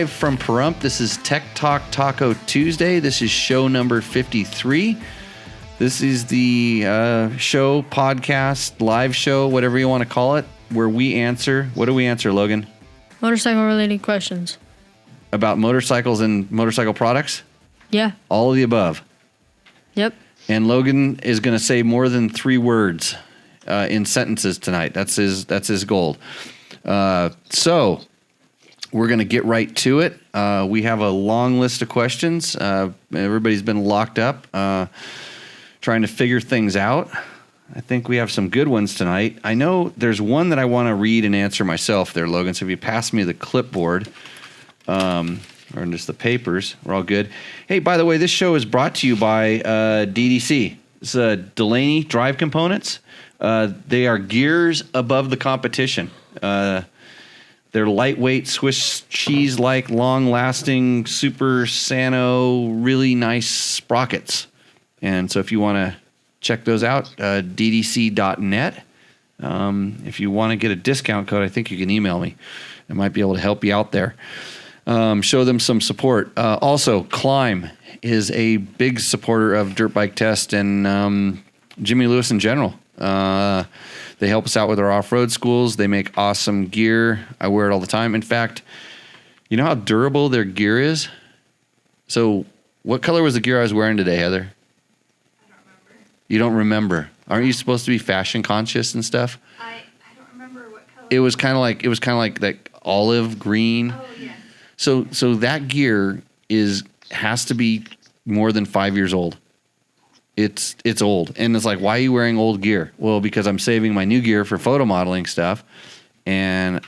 live from Pahrump. This is Tech Talk Taco Tuesday. This is show number 53. This is the show, podcast, live show, whatever you want to call it, where we answer. What do we answer, Logan? Motorcycle-related questions. About motorcycles and motorcycle products? Yeah. All of the above. Yep. And Logan is going to say more than 3 words in sentences tonight. That's his goal. So we're going to get right to it. We have a long list of questions. Everybody's been locked up trying to figure things out. I think we have some good ones tonight. I know there's one that I want to read and answer myself there, Logan. So if you pass me the clipboard or just the papers, we're all good. Hey, by the way, this show is brought to you by DDC. It's Delaney Drive Components. They are gears above the competition. They're lightweight, Swiss cheese-like, long-lasting, super Sano, really nice sprockets. And so if you want to check those out, ddc.net. If you want to get a discount code, I think you can email me. I might be able to help you out there. Show them some support. Also, Climb is a big supporter of Dirt Bike Test and Jimmy Lewis in general. They help us out with our off-road schools. They make awesome gear. I wear it all the time. In fact, you know how durable their gear is? So what color was the gear I was wearing today, Heather? I don't remember. You don't remember? Aren't you supposed to be fashion conscious and stuff? I don't remember what color. It was kind of like that olive green. Oh, yeah. So that gear has to be more than 5 years old. It's old. And it's like, why are you wearing old gear? Well, because I'm saving my new gear for photo modeling stuff. And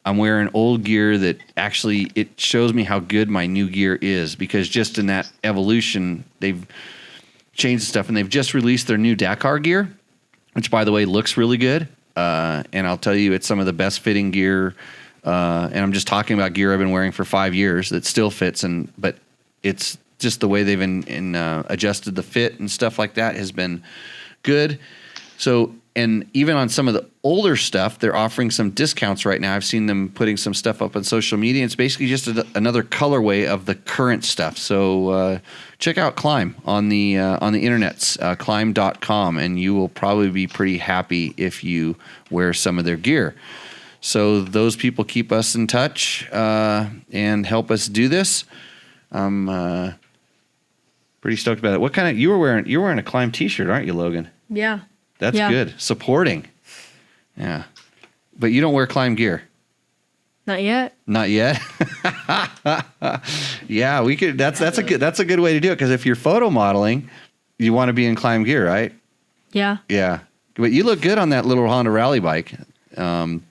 I'm wearing old gear that actually, it shows me how good my new gear is. Because just in that evolution, they've changed stuff. And they've just released their new Dakar gear, which, by the way, looks really good. And I'll tell you, it's some of the best fitting gear. And I'm just talking about gear I've been wearing for 5 years that still fits. But it's just the way they've adjusted the fit and stuff like that has been good. So, and even on some of the older stuff, they're offering some discounts right now. I've seen them putting some stuff up on social media. It's basically just another colorway of the current stuff. So check out Climb on the internets, climb.com, and you will probably be pretty happy if you wear some of their gear. So those people keep us in touch and help us do this. I'm pretty stoked about it. What kind of you're wearing a Climb t-shirt, aren't you, Logan? Yeah. That's good. Supporting. Yeah. But you don't wear Climb gear. Not yet. Not yet. Yeah, we could that's a good way to do it, because if you're photo modeling, you want to be in Climb gear, right? Yeah. Yeah. But you look good on that little Honda Rally bike. Okay,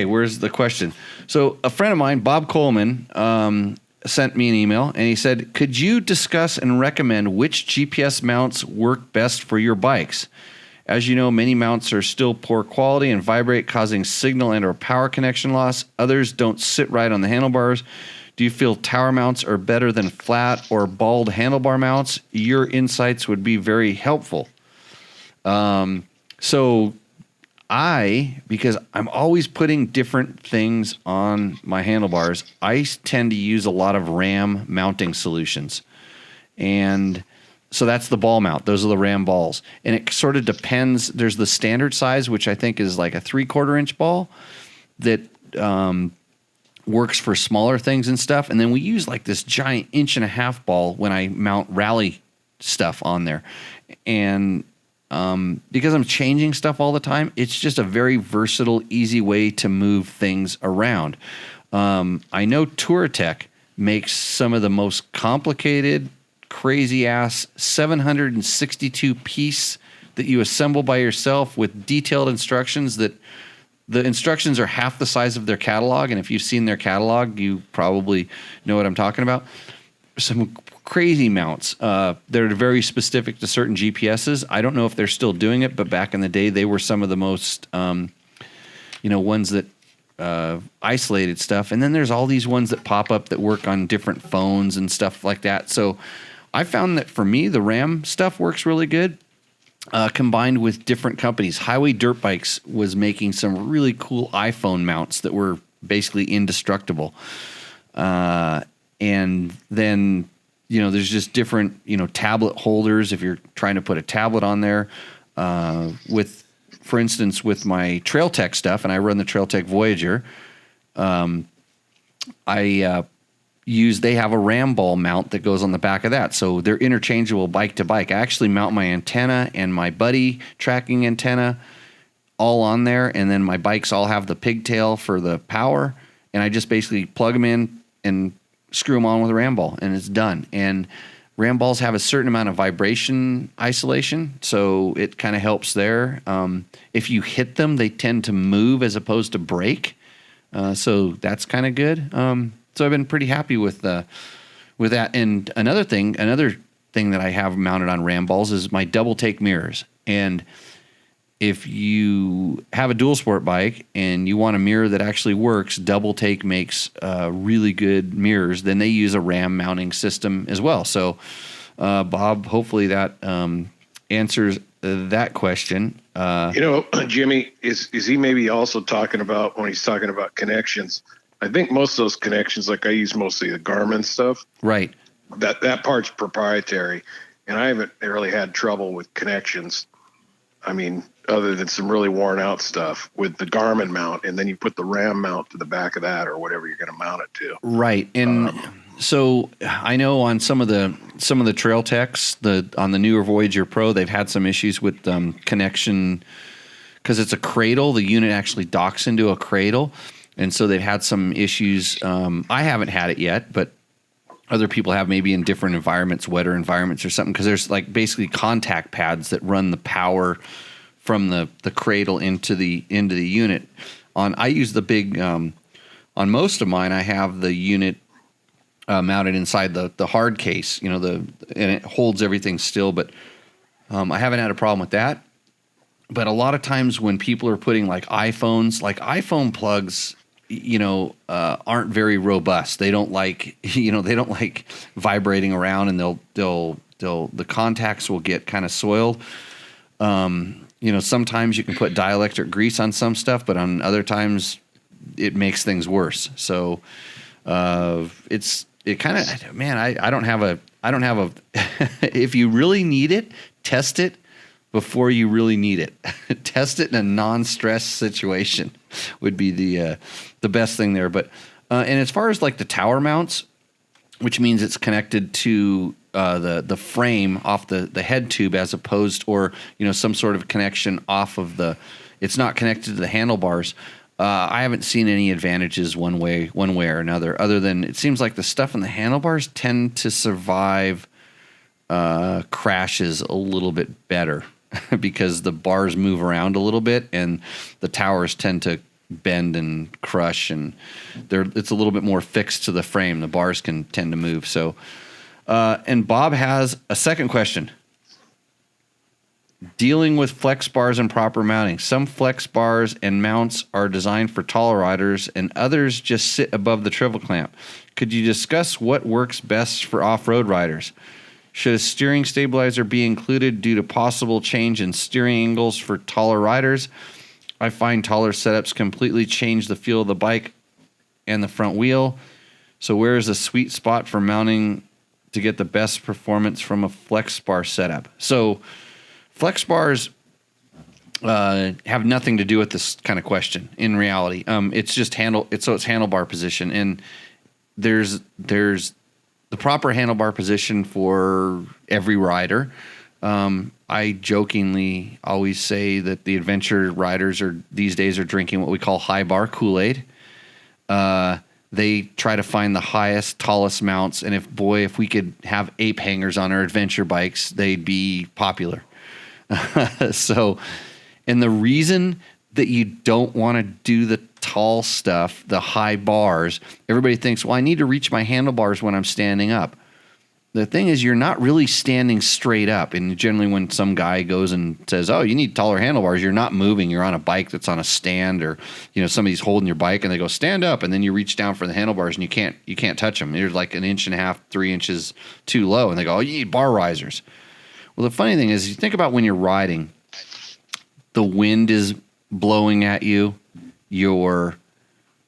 where's the question? So a friend of mine, Bob Coleman, sent me an email, and he said, could you discuss and recommend which GPS mounts work best for your bikes? As you know, many mounts are still poor quality and vibrate, causing signal and or power connection loss. Others don't sit right on the handlebars. Do you feel tower mounts are better than flat or bald handlebar mounts? Your insights would be very helpful. Because I'm always putting different things on my handlebars, I tend to use a lot of RAM mounting solutions. And so that's the ball mount. Those are the RAM balls. And it sort of depends. There's the standard size, which I think is like a 3/4 inch ball that works for smaller things and stuff. And then we use like this giant 1.5-inch ball when I mount rally stuff on there. And because I'm changing stuff all the time, it's just a very versatile, easy way to move things around. I know Touratech makes some of the most complicated, crazy-ass 762-piece that you assemble by yourself with detailed instructions that the instructions are half the size of their catalog. And if you've seen their catalog, you probably know what I'm talking about. Some crazy mounts. They're very specific to certain GPSs. I don't know if they're still doing it, but back in the day, they were some of the most, ones that isolated stuff. And then there's all these ones that pop up that work on different phones and stuff like that. So I found that for me, the RAM stuff works really good. Combined with different companies. Highway Dirt Bikes was making some really cool iPhone mounts that were basically indestructible. And then, there's just different, tablet holders if you're trying to put a tablet on there. For instance, with my Trail Tech stuff, and I run the Trail Tech Voyager, they have a ram ball mount that goes on the back of that. So they're interchangeable bike to bike. I actually mount my antenna and my buddy tracking antenna all on there. And then my bikes all have the pigtail for the power. And I just basically plug them in and screw them on with a ram ball, and it's done. And ram balls have a certain amount of vibration isolation, so it kind of helps there. If you hit them, they tend to move as opposed to break. So that's kind of good. So I've been pretty happy with that. And another thing that I have mounted on ram balls is my double take mirrors. And if you have a dual sport bike and you want a mirror that actually works, double take makes really good mirrors. Then they use a ram mounting system as well. So, Bob, hopefully that answers that question. Jimmy, is he maybe also talking about, when he's talking about connections? I think most of those connections, like I use mostly the Garmin stuff. Right. That part's proprietary, and I haven't really had trouble with connections. I mean, other than some really worn out stuff with the Garmin mount, and then you put the RAM mount to the back of that or whatever you're going to mount it to. Right. And so I know on some of the Trail Techs, on the newer Voyager Pro, they've had some issues with connection because it's a cradle. The unit actually docks into a cradle. And so they've had some issues. I haven't had it yet, but other people have, maybe in different environments, wetter environments or something, because there's like basically contact pads that run the power from the cradle into the unit. I use the big on most of mine. I have the unit mounted inside the hard case, and it holds everything still. But I haven't had a problem with that. But a lot of times when people are putting like iPhone plugs, aren't very robust. They don't like vibrating around, and the contacts will get kind of soiled. Sometimes you can put dielectric grease on some stuff, but on other times it makes things worse. So I don't have a if you really need it, test it before you really need it. Test it in a non-stress situation would be the best thing there. But and as far as like the tower mounts, which means it's connected to the frame off the head tube, as opposed, or some sort of connection off of it's not connected to the handlebars. I haven't seen any advantages one way or another, other than it seems like the stuff in the handlebars tend to survive crashes a little bit better because the bars move around a little bit and the towers tend to bend and crush, and it's a little bit more fixed to the frame. The bars can tend to move. So, and Bob has a second question. Dealing with flex bars and proper mounting. Some flex bars and mounts are designed for taller riders, and others just sit above the triple clamp. Could you discuss what works best for off-road riders? Should a steering stabilizer be included due to possible change in steering angles for taller riders? I find taller setups completely change the feel of the bike and the front wheel. So where is the sweet spot for mounting to get the best performance from a flex bar setup? So flex bars have nothing to do with this kind of question in reality. It's just it's handlebar position, and there's the proper handlebar position for every rider. I jokingly always say that the adventure riders these days are drinking what we call high bar Kool-Aid. They try to find the highest, tallest mounts, and if we could have ape hangers on our adventure bikes, they'd be popular. So, and the reason that you don't want to do the tall stuff, the high bars, everybody thinks, well, I need to reach my handlebars when I'm standing up. The thing is, you're not really standing straight up. And generally when some guy goes and says, oh, you need taller handlebars, you're not moving. You're on a bike that's on a stand, or, somebody's holding your bike and they go, stand up. And then you reach down for the handlebars and you can't touch them. You're like 1.5 inches, 3 inches too low. And they go, oh, you need bar risers. Well, the funny thing is, you think about when you're riding, the wind is blowing at you. Your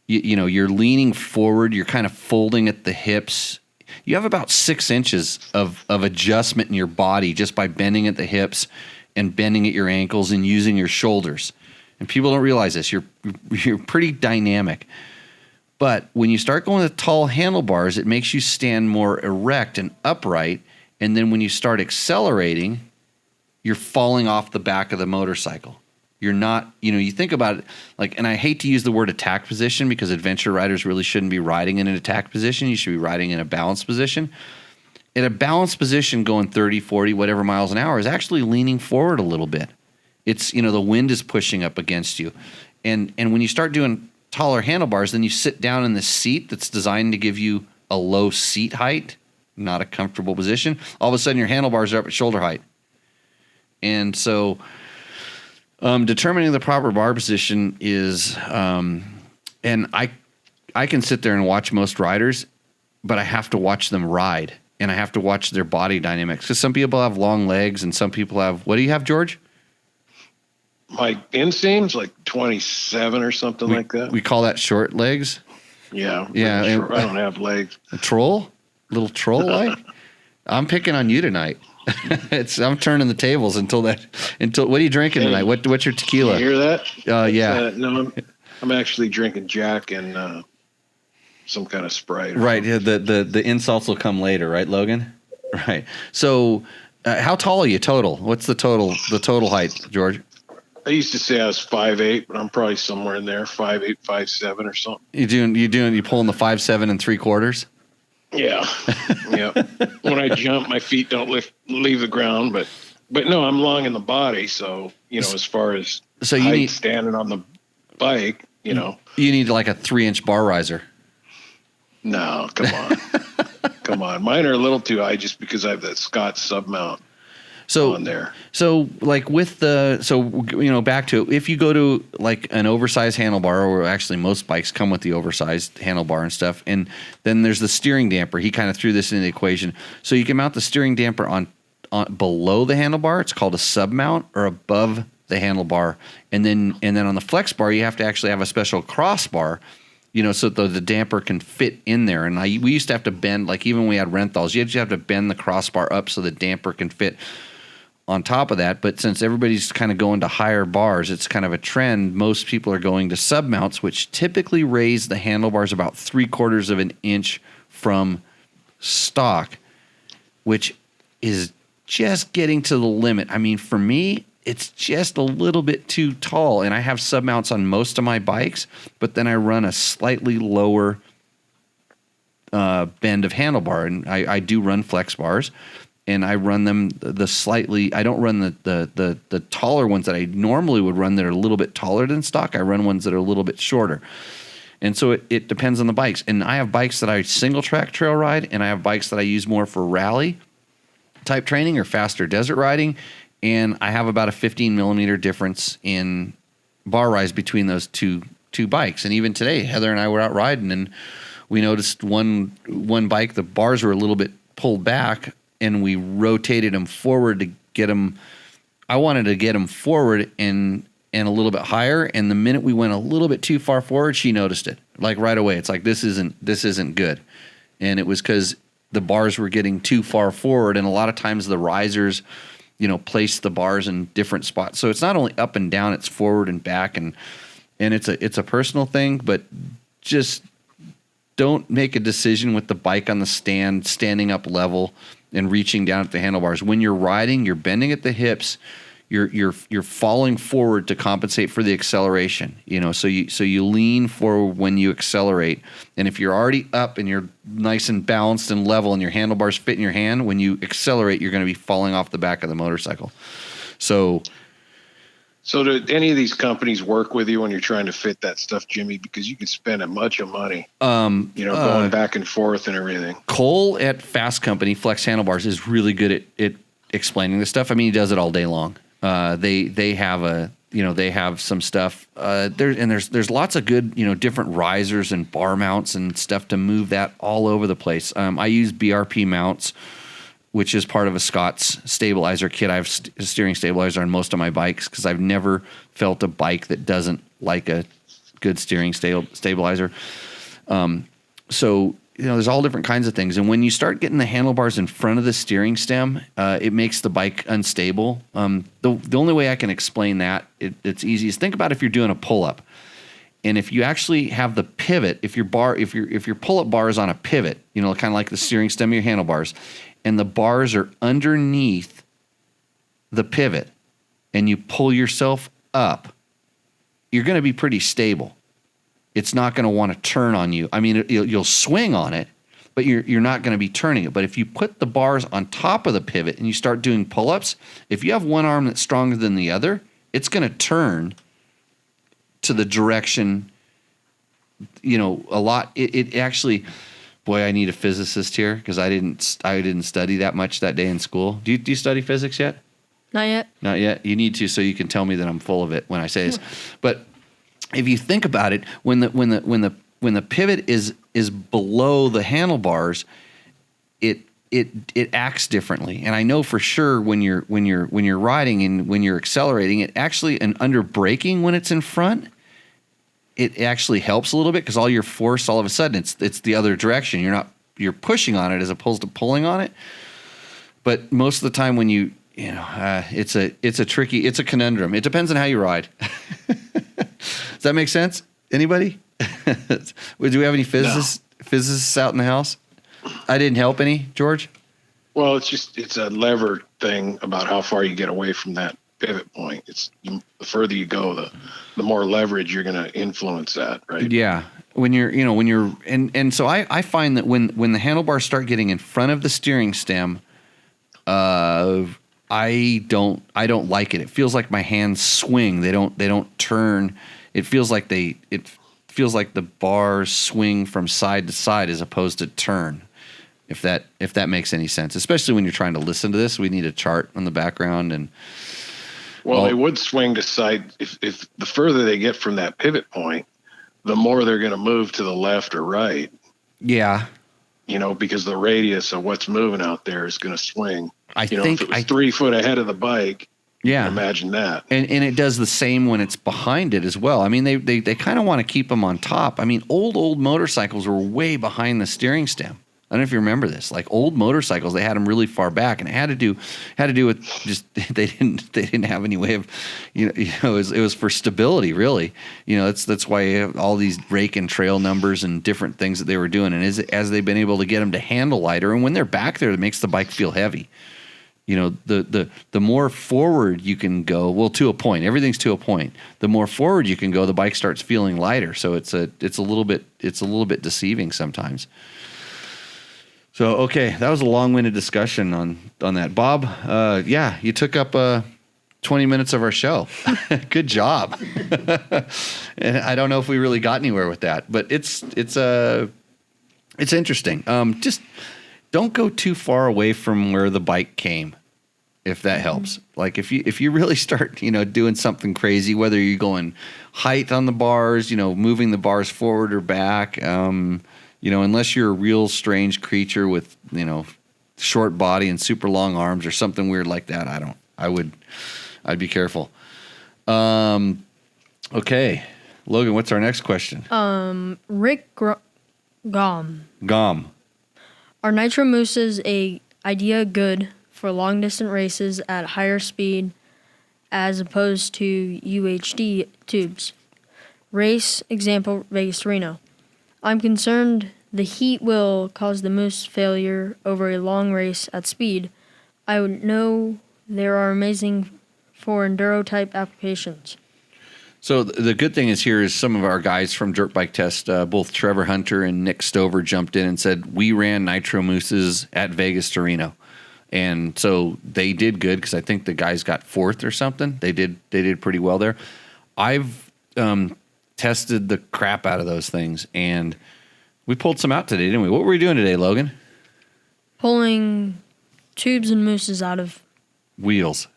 you're leaning forward. You're kind of folding at the hips. You have about 6 inches of adjustment in your body just by bending at the hips and bending at your ankles and using your shoulders. And people don't realize this. You're pretty dynamic. But when you start going to tall handlebars, it makes you stand more erect and upright. And then when you start accelerating, you're falling off the back of the motorcycle. You're not, you think about it like, and I hate to use the word attack position because adventure riders really shouldn't be riding in an attack position. You should be riding in a balanced position. In a balanced position, going 30, 40, whatever miles an hour is actually leaning forward a little bit. It's, the wind is pushing up against you. And when you start doing taller handlebars, then you sit down in the seat that's designed to give you a low seat height, not a comfortable position. All of a sudden your handlebars are up at shoulder height. And so determining the proper bar position is, and I can sit there and watch most riders, but I have to watch them ride and I have to watch their body dynamics. Because some people have long legs and some people have, what do you have, George? My inseam's like 27 or something like that. We call that short legs. Yeah. Yeah. I don't have legs. A troll? Little troll like? I'm picking on you tonight. I'm turning the tables until what are you drinking tonight? What's your tequila? You hear that? Yeah. No, I'm actually drinking Jack and some kind of Sprite. Right. Yeah, the insults will come later, right, Logan? Right. So, how tall are you total? What's the total height, George? I used to say I was 5'8", but I'm probably somewhere in there, 5'8", 5'7", or something. You pulling the 5'7 3/4"? Yeah. Yeah. When I jump, my feet don't leave the ground, but no, I'm long in the body, so as far as you height need standing on the bike, you need like a 3-inch bar riser. No, come on. Come on. Mine are a little too high just because I have that Scott sub mount. On there. So like with back to it, if you go to like an oversized handlebar, or actually most bikes come with the oversized handlebar and stuff, and then there's the steering damper. He kind of threw this into the equation. So you can mount the steering damper on below the handlebar. It's called a sub mount, or above the handlebar, and then on the flex bar you have to actually have a special crossbar. So the damper can fit in there. And we used to have to bend, like even when we had Renthals, you have to bend the crossbar up so the damper can fit on top of that. But since everybody's kind of going to higher bars, it's kind of a trend. Most people are going to submounts, which typically raise the handlebars about 3/4 of an inch from stock, which is just getting to the limit. I mean, for me, it's just a little bit too tall. And I have submounts on most of my bikes, but then I run a slightly lower bend of handlebar. And I do run flex bars. And I run them I don't run the taller ones that I normally would run that are a little bit taller than stock. I run ones that are a little bit shorter. And so it depends on the bikes. And I have bikes that I single track trail ride, and I have bikes that I use more for rally type training or faster desert riding. And I have about a 15 millimeter difference in bar rise between those two bikes. And even today, Heather and I were out riding, and we noticed one bike, the bars were a little bit pulled back, and we rotated them forward to get them. I wanted to get them forward and a little bit higher. And the minute we went a little bit too far forward, she noticed it like right away. It's like, this isn't good. And it was because the bars were getting too far forward. And a lot of times the risers, place the bars in different spots. So it's not only up and down, it's forward and back. And it's a personal thing, but just don't make a decision with the bike on the stand, standing up level and reaching down at the handlebars. When you're riding, you're bending at the hips, you're falling forward to compensate for the acceleration. So you lean forward when you accelerate. And if you're already up and you're nice and balanced and level and your handlebars fit in your hand, when you accelerate, you're going to be falling off the back of the motorcycle. So do any of these companies work with you when you're trying to fit that stuff, Jimmy? Because you can spend a bunch of money, going back and forth and everything. Cole at Fast Company, Flex Handlebars, is really good at explaining this stuff. I mean, he does it all day long. They have some stuff there's lots of good, different risers and bar mounts and stuff to move that all over the place. I use BRP mounts, which is part of a Scott's stabilizer kit. I have steering stabilizer on most of my bikes because I've never felt a bike that doesn't like a good steering stabilizer. So, there's all different kinds of things. And when you start getting the handlebars in front of the steering stem, it makes the bike unstable. The only way I can explain that, it's easy, is think about if you're doing a pull-up. And if you actually have the pivot, if your pull-up bar is on a pivot, kind of like the steering stem of your handlebars, and the bars are underneath the pivot, and you pull yourself up, you're going to be pretty stable. It's not going to want to turn on you. I mean, you'll swing on it, but you're not going to be turning it. But if you put the bars on top of the pivot and you start doing pull-ups, if you have one arm that's stronger than the other, it's going to turn to the direction, a lot. It actually, boy, I need a physicist here because I didn't study that much that day in school. Do you study physics yet? Not yet. Not yet. You need to, so you can tell me that I'm full of it when I say this. But if you think about it, when the pivot is below the handlebars, it acts differently. And I know for sure when you're riding and when you're accelerating, it actually, and under braking when it's in front, it actually helps a little bit because all your force, all of a sudden, it's the other direction. You're pushing on it as opposed to pulling on it. But most of the time when it's a conundrum. It depends on how you ride. Does that make sense? Anybody? Do we have any physicists out in the house? I didn't help any, George? Well, it's a lever thing about how far you get away from that pivot point. The further you go, the more leverage you're going to influence that, right? Yeah. So I find that when the handlebars start getting in front of the steering stem, I don't like it. It feels like my hands swing. They don't turn. It feels like the bars swing from side to side as opposed to turn. If that makes any sense, especially when you're trying to listen to this, we need a chart on the background and. Well, they would swing to side if the further they get from that pivot point, the more they're going to move to the left or right. Yeah. Because the radius of what's moving out there is going to swing. I think if it was 3 foot ahead of the bike. Yeah. Imagine that. And it does the same when it's behind it as well. I mean, they kind of want to keep them on top. I mean, old motorcycles were way behind the steering stem. I don't know if you remember this. Like old motorcycles, they had them really far back, and it had to do with just they didn't have any way of, it was for stability really. That's why you have all these rake and trail numbers and different things that they were doing. And as they've been able to get them to handle lighter, and when they're back there, it makes the bike feel heavy. The more forward you can go, well, to a point, everything's to a point. The more forward you can go, the bike starts feeling lighter. So it's a little bit deceiving sometimes. So, okay, that was a long-winded discussion on that. Bob, you took up 20 minutes of our show. Good job. And I don't know if we really got anywhere with that, but it's interesting. Just don't go too far away from where the bike came, if that helps. Like if you really start, doing something crazy, whether you're going height on the bars, moving the bars forward or back, unless you're a real strange creature with, short body and super long arms or something weird like that, I'd be careful. Okay. Logan, what's our next question? Rick Gom. Gom. Are nitro mousses a idea good for long distance races at higher speed as opposed to UHD tubes? Race example Vegas to Reno. I'm concerned the heat will cause the mousse failure over a long race at speed. I would know there are amazing for enduro type applications. So the good thing is here is some of our guys from Dirt Bike Test, both Trevor Hunter and Nick Stover jumped in and said, we ran nitro mousses at Vegas to Reno. And so they did good because I think the guys got fourth or something. They did pretty well there. I've tested the crap out of those things, and we pulled some out today, didn't we? What were we doing today, Logan? Pulling tubes and mousses out of wheels.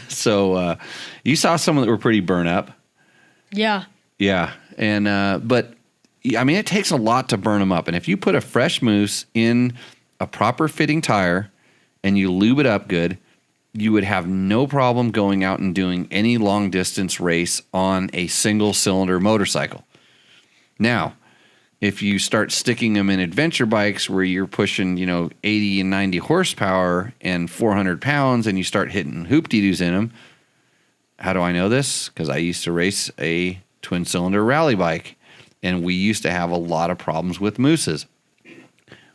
So you saw some that were pretty burnt up. Yeah. Yeah. And but I mean, it takes a lot to burn them up. And if you put a fresh mousse in a proper fitting tire and you lube it up good, you would have no problem going out and doing any long distance race on a single cylinder motorcycle. Now, if you start sticking them in adventure bikes where you're pushing, 80 and 90 horsepower and 400 pounds and you start hitting hoop-de-doos in them, how do I know this? Because I used to race a twin cylinder rally bike and we used to have a lot of problems with mooses.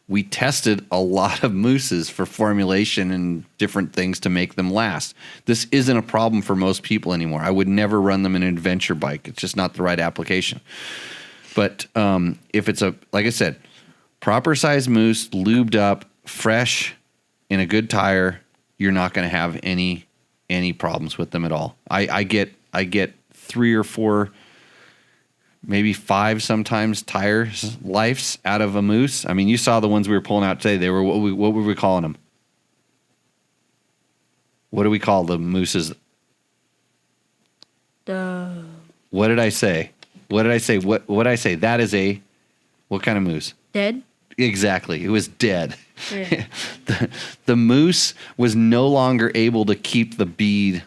We tested a lot of mooses for formulation and different things to make them last. This isn't a problem for most people anymore. I would never run them in an adventure bike. It's just not the right application. But if it's like I said, proper size moose, lubed up, fresh, in a good tire, you're not going to have any problems with them at all. I get 3 or 4, maybe 5 sometimes tires lives out of a moose. I mean, you saw the ones we were pulling out today. They were what were we calling them? What do we call the mooses? What did I say? What did I say? What did I say? That is what kind of moose? Dead? Exactly. It was dead. Yeah. The moose was no longer able to keep the bead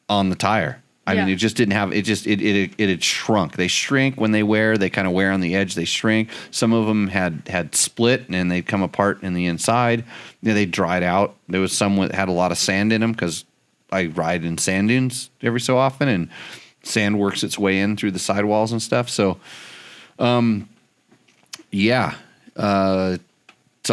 on the tire. I mean, it just didn't have it. It had shrunk. They shrink when they wear. They kind of wear on the edge. They shrink. Some of them had split and they'd come apart in the inside. They dried out. There was some that had a lot of sand in them because I ride in sand dunes every so often, and sand works its way in through the sidewalls and stuff. So, so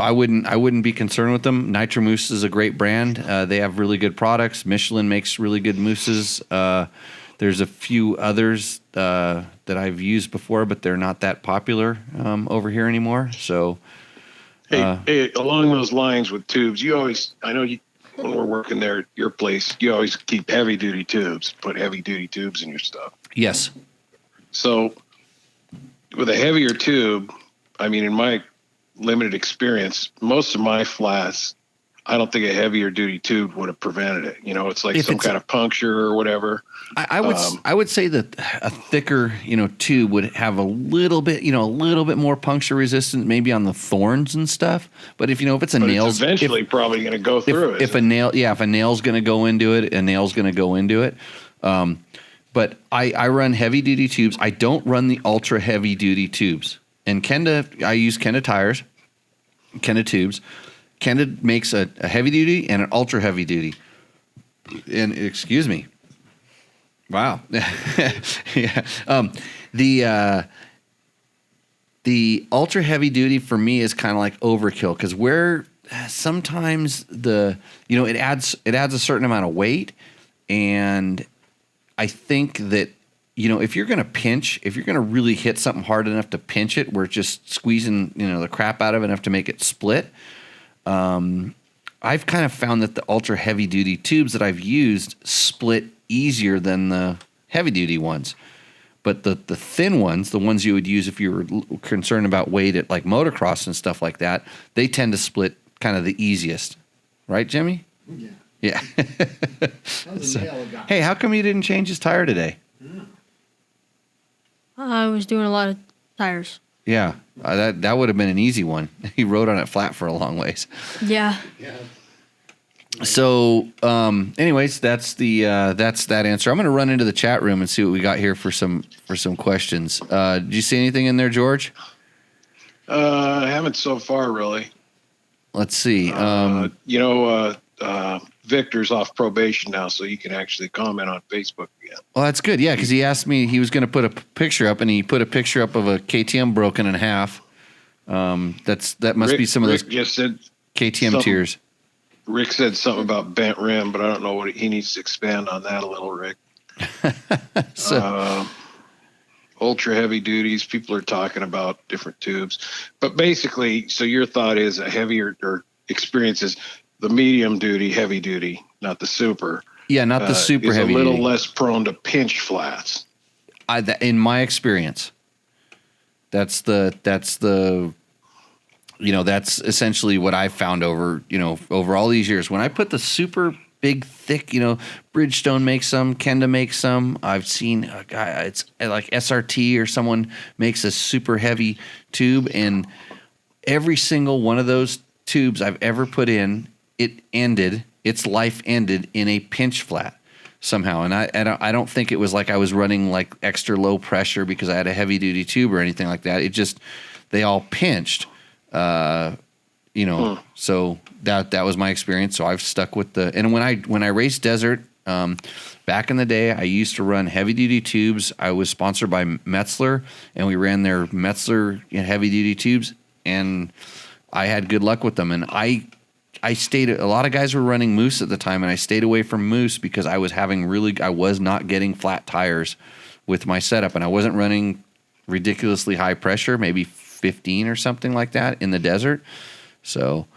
I wouldn't be concerned with them. Nitro Moose is a great brand. They have really good products. Michelin makes really good mooses. There's a few others that I've used before, but they're not that popular over here anymore. So, hey, along those lines with tubes, I know when we're working there at your place, you always keep heavy duty tubes. Put heavy duty tubes in your stuff. Yes. So, with a heavier tube, I mean, in my limited experience, most of my flats, I don't think a heavier duty tube would have prevented it. It's like some kind of puncture or whatever. I would say that a thicker, tube would have a little bit more puncture resistance, maybe on the thorns and stuff. But if it's a nail, it's eventually probably going to go through it. If a nail's going to go into it, a nail's going to go into it. But I run heavy duty tubes. I don't run the ultra heavy duty tubes. And I use Kenda tires, Kenda tubes. Kenda makes a heavy duty and an ultra heavy duty. And excuse me. Wow. Yeah. The ultra heavy duty for me is kind of like overkill because where sometimes it adds a certain amount of weight, and I think that if you're going to really hit something hard enough to pinch it, where it's just squeezing the crap out of it enough to make it split. I've kind of found that the ultra heavy duty tubes that I've used split easier than the heavy duty ones. But the thin ones, the ones you would use if you were concerned about weight at like motocross and stuff like that, they tend to split kind of the easiest. Right, Jimmy? Yeah. Yeah. That was a nail guy. Hey, how come you didn't change his tire today? I was doing a lot of tires. Yeah, that would have been an easy one. He rode on it flat for a long ways. Yeah. Yeah. So, anyways, that's that answer. I'm going to run into the chat room and see what we got here for some questions. Did you see anything in there, George? I haven't so far, really. Let's see. Victor's off probation now, so you can actually comment on Facebook again. Well, that's good. Yeah, because he asked me, he was going to put a picture up, and he put a picture up of a KTM broken in half. That must be some of those just said KTM tears. Rick said something about bent rim, but I don't know he needs to expand on that a little, Rick. Ultra heavy duties, people are talking about different tubes. But basically, so your thought is a heavier or experiences the medium duty, heavy duty, not the super. Yeah, not the super is heavy. A little duty. less prone to pinch flats. In my experience, that's essentially what I've found over all these years. When I put the super big, thick, Bridgestone makes some, Kenda makes some. I've seen a guy, it's like SRT or someone makes a super heavy tube, and every single one of those tubes I've ever put in its life ended in a pinch flat somehow. And I don't think it was like I was running like extra low pressure because I had a heavy duty tube or anything like that. It just, they all pinched, so that was my experience. So I've stuck with and when I raced desert, back in the day, I used to run heavy duty tubes. I was sponsored by Metzler, and we ran their Metzler heavy duty tubes, and I had good luck with them. And I stayed. A lot of guys were running Moose at the time, and I stayed away from Moose because I was not getting flat tires with my setup, and I wasn't running ridiculously high pressure, maybe 15 or something like that in the desert. So,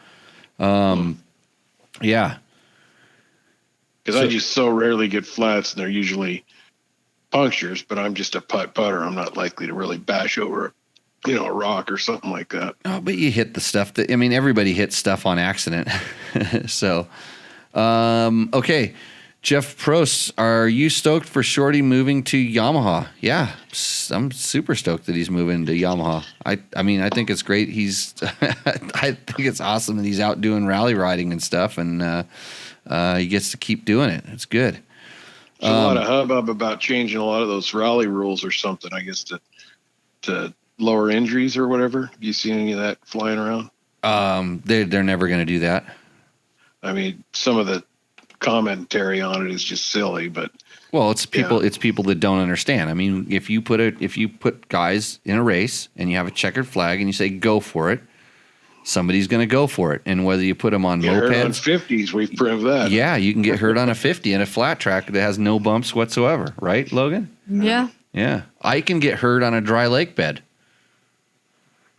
yeah. Because I just so rarely get flats, and they're usually punctures. But I'm just a putter. I'm not likely to really bash over, a rock or something like that. Oh, but you hit the stuff everybody hits stuff on accident. So, okay. Jeff Prost, are you stoked for Shorty moving to Yamaha? Yeah, I'm super stoked that he's moving to Yamaha. I think it's great. I think it's awesome that he's out doing rally riding and stuff, and he gets to keep doing it. It's good. There's a lot of hubbub about changing a lot of those rally rules or something, I guess, to lower injuries or whatever. Have you seen any of that flying around? They're never going to do that. I mean, some of the commentary on it is just silly, but it's people that don't understand. I mean, if you put guys in a race and you have a checkered flag and you say go for it, somebody's going to go for it. And whether you put them on hurt on mopeds, 50s, we've proved that. Yeah, you can get hurt on a 50 and a flat track that has no bumps whatsoever, right, Logan? Yeah. Yeah, I can get hurt on a dry lake bed.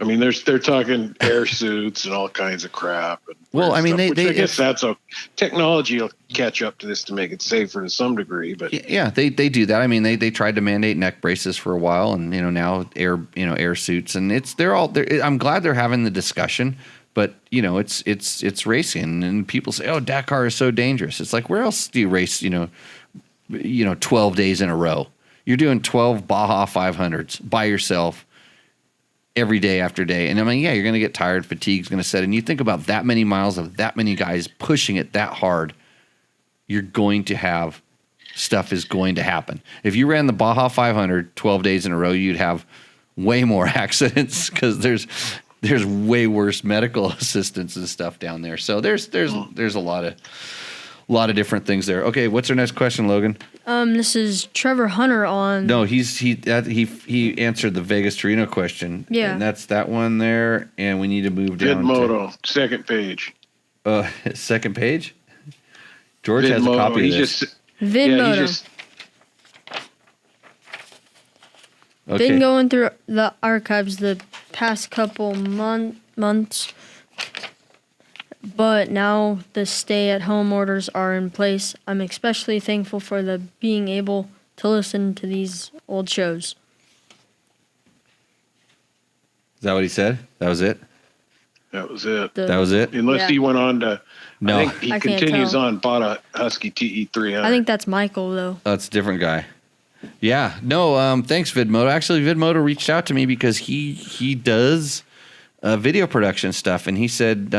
I mean, they're talking air suits and all kinds of crap. Well, I mean, I guess that's technology will catch up to this to make it safer to some degree. But yeah, they do that. I mean, they tried to mandate neck braces for a while, and now air suits, and I'm glad they're having the discussion. But it's racing, and people say, "Oh, Dakar is so dangerous." It's like, where else do you race? 12 days in a row. You're doing 12 Baja 500s by yourself every day after day. And I mean, yeah, you're going to get tired. Fatigue's going to set in. You think about that many miles of that many guys pushing it that hard, you're going to have stuff is going to happen. If you ran the Baja 500 12 days in a row, you'd have way more accidents because there's way worse medical assistance and stuff down there. So there's a lot of different things there. Okay, what's our next question, Logan? This is Trevor Hunter on. No, he answered the Vegas Torino question. Yeah, and that's that one there. And we need to move down. Vidmoto, second page. Second page. George has a copy of this. Vidmoto. Okay. Been going through the archives the past couple months. But now the stay-at-home orders are in place. I'm especially thankful for the being able to listen to these old shows. Is that what he said? That was it? That was it. That was it? Unless he went on to... No. I think he continues on, bought a Husky TE300. I think that's Michael, though. That's a different guy. Yeah. No, thanks, Vidmoto. Actually, Vidmoto reached out to me because he does video production stuff, and he said...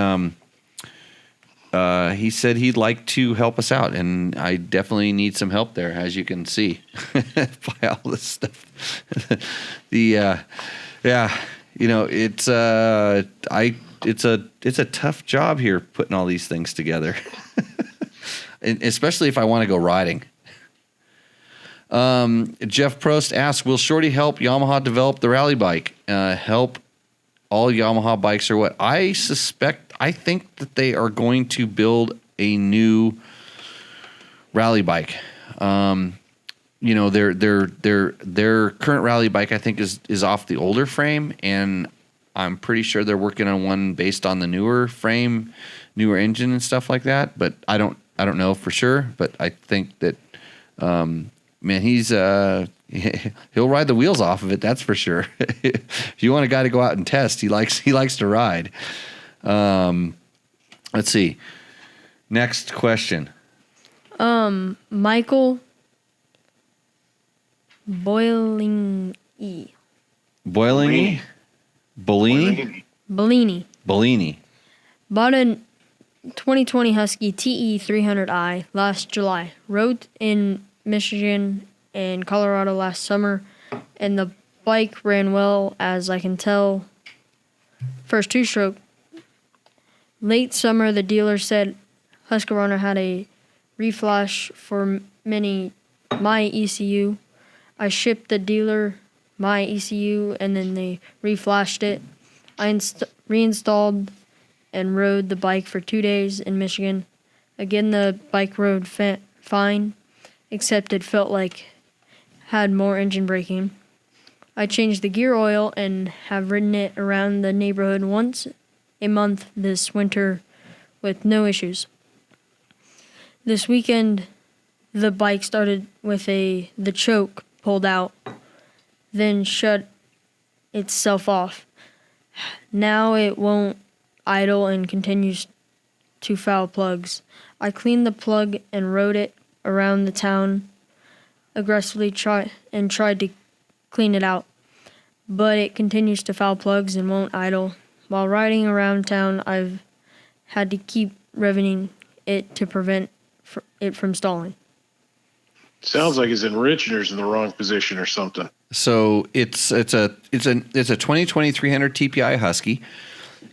he'd like to help us out, and I definitely need some help there, as you can see by all this stuff. It's a tough job here putting all these things together, and especially if I want to go riding. Jeff Prost asks, will Shorty help Yamaha develop the rally bike? Help all Yamaha bikes or what? I think that they are going to build a new rally bike. Their current rally bike I think is off the older frame, and I'm pretty sure they're working on one based on the newer frame, newer engine and stuff like that. But I don't know for sure. But I think that he's he'll ride the wheels off of it. That's for sure. If you want a guy to go out and test, he likes to ride. Let's see. Next question. Michael Bellini. Bellini. Bought a 2020 Husky TE 300i last July. Rode in Michigan and Colorado last summer, and the bike ran well as I can tell. First two-stroke. Late summer, the dealer said Husqvarna had a reflash for my ECU. I shipped the dealer my ECU, and then they reflashed it. I reinstalled and rode the bike for 2 days in Michigan. Again, the bike rode fine, except it felt like had more engine braking. I changed the gear oil and have ridden it around the neighborhood once a month this winter with no issues. This weekend, the bike started with the choke pulled out, then shut itself off. Now it won't idle and continues to foul plugs. I cleaned the plug and rode it around the town aggressively tried to clean it out, but it continues to foul plugs and won't idle. While riding around town, I've had to keep revving it to prevent it from stalling. Sounds like his enrichener's in the wrong position or something. So it's a 2020 300 TPI Husky,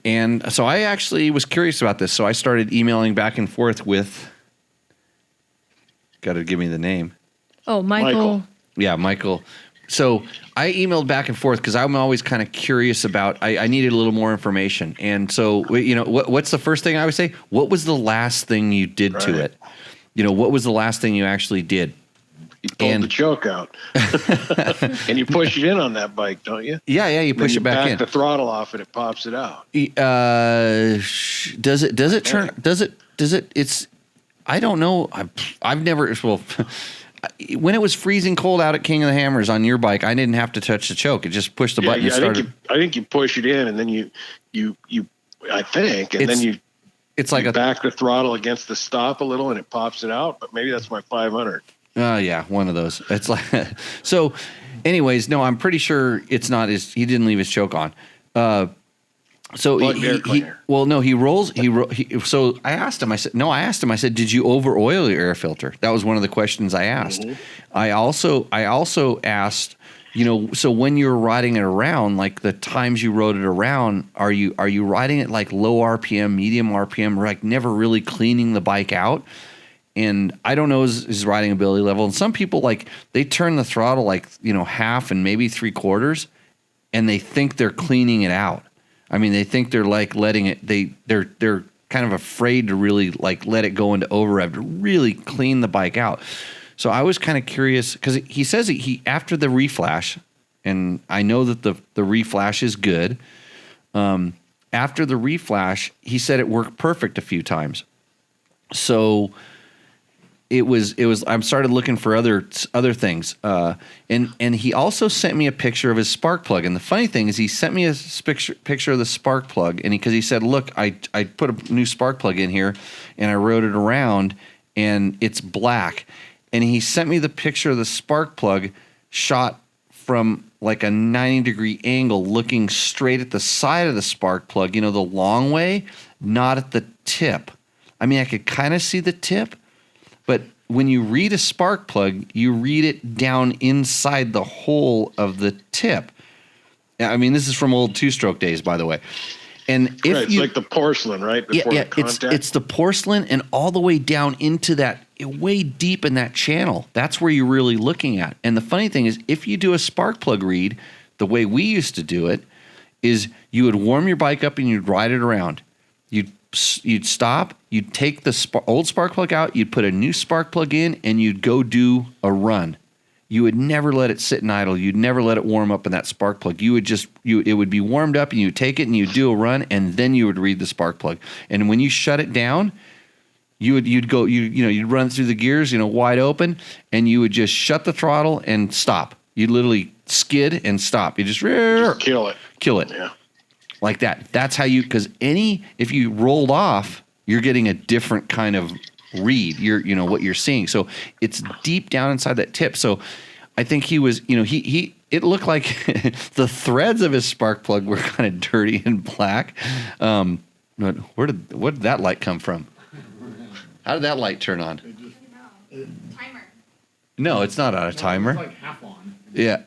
and so I actually was curious about this. So I started emailing back and forth with. Got to give me the name. Oh, Michael. Yeah, Michael. So I emailed back and forth because I'm always kind of curious about. I needed a little more information, and so what's the first thing I would say? What was the last thing you did to it? What was the last thing you actually did? You pulled the choke out, and you push it in on that bike, don't you? Yeah, you push it back in. The throttle off, and it pops it out. Does it turn? Does it? It's. I don't know. I've never. Well, when it was freezing cold out at King of the Hammers on your bike, I didn't have to touch the choke. It just pushed the button and started. I think you push it in, and then you. It's like back the throttle against the stop a little, and it pops it out. But maybe that's my 500. Yeah, one of those. It's like so. Anyways, no, I'm pretty sure it's not his. He didn't leave his choke on. So he rolls. So I asked him. I said, did you over oil your air filter? That was one of the questions I asked. Mm-hmm. I also asked. So when you're riding it around, like the times you rode it around, are you riding it like low RPM, medium RPM, or like never really cleaning the bike out? And I don't know his riding ability level. And some people they turn the throttle half and maybe 3/4, and they think they're cleaning it out. I mean, they think they're letting it. They're kind of afraid to really let it go into overrev to really clean the bike out. So I was kind of curious because he says he after the reflash, and I know that the reflash is good. After the reflash, he said it worked perfect a few times. So it was. I started looking for other things, and he also sent me a picture of his spark plug. And the funny thing is, he sent me a picture of the spark plug, and because he said, "Look, I put a new spark plug in here, and I rode it around, and it's black." And he sent me the picture of the spark plug shot from like a 90-degree angle, looking straight at the side of the spark plug. The long way, not at the tip. I mean, I could kind of see the tip. But when you read a spark plug, you read it down inside the hole of the tip. I mean, this is from old two-stroke days, by the way. And if it's like the porcelain, right? Before the contact. It's the porcelain and all the way down into that, way deep in that channel. That's where you're really looking at. And the funny thing is, if you do a spark plug read, the way we used to do it is you would warm your bike up and you'd ride it around. You'd stop, you'd take the old spark plug out, you'd put a new spark plug in, and you'd go do a run. You would never let it sit and idle. You'd never let it warm up in that spark plug. It would be warmed up, and you'd take it and you'd do a run, and then you would read the spark plug. And when you shut it down, you'd run through the gears, wide open, and you would just shut the throttle and stop. You'd literally skid and stop. You just kill it. Kill it. Yeah. Like that. That's how because if you rolled off, you're getting a different kind of read. What you're seeing. So it's deep down inside that tip. So I think he was, it looked like the threads of his spark plug were kind of dirty and black. What did that light come from? How did that light turn on? Timer. No, it's not on a timer. It's like half on. Yeah.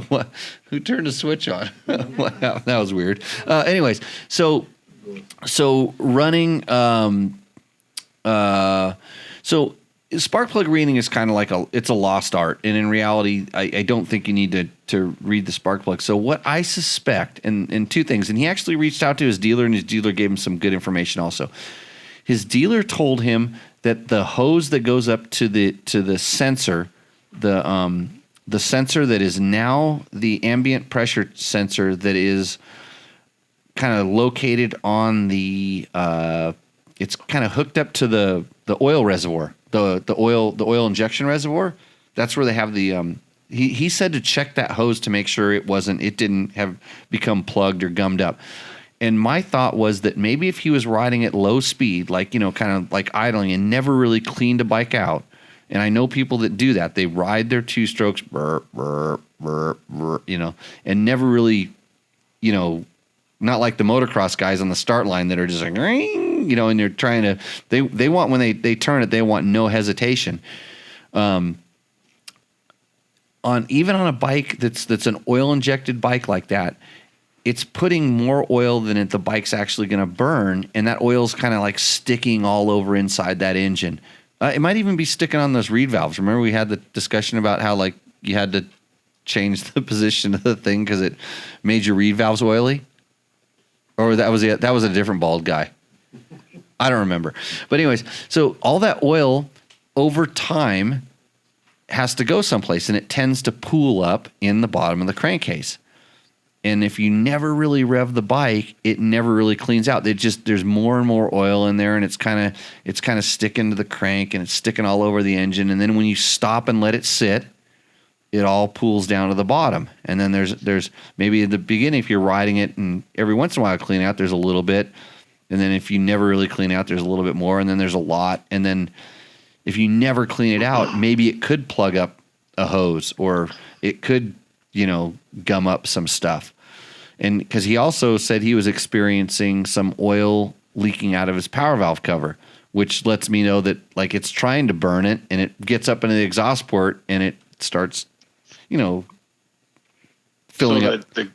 What? Who turned the switch on? That was weird. Anyways, so running. So spark plug reading is kind of like it's a lost art, and in reality, I don't think you need to read the spark plug. So what I suspect, and two things, and he actually reached out to his dealer, and his dealer gave him some good information also. His dealer told him that the hose that goes up to the sensor, the sensor that is now the ambient pressure sensor that is kind of located on the it's kind of hooked up to the oil reservoir, the oil injection reservoir. That's where they have the he said to check that hose to make sure it didn't have become plugged or gummed up. And my thought was that maybe if he was riding at low speed, like, kind of like idling and never really cleaned a bike out. And I know people that do that. They ride their two strokes, burr, burr, burr, burr, and never really, not like the motocross guys on the start line that are just like, ring, and they're trying to, they want, when they turn it, they want no hesitation. Even on a bike that's an oil injected bike like that, it's putting more oil than the bike's actually going to burn, and that oil's kind of like sticking all over inside that engine. It might even be sticking on those reed valves. Remember we had the discussion about how like you had to change the position of the thing because it made your reed valves oily? Or that was a different bald guy. I don't remember. But anyways, so all that oil over time has to go someplace, and it tends to pool up in the bottom of the crankcase. And if you never really rev the bike, it never really cleans out. There's more and more oil in there, and it's kind of sticking to the crank, and it's sticking all over the engine. And then when you stop and let it sit, it all pools down to the bottom. And then there's maybe at the beginning, if you're riding it, and every once in a while clean out, there's a little bit. And then if you never really clean out, there's a little bit more, and then there's a lot. And then if you never clean it out, maybe it could plug up a hose, or it could, gum up some stuff. And because he also said he was experiencing some oil leaking out of his power valve cover, which lets me know that like it's trying to burn it, and it gets up into the exhaust port, and it starts, filling up the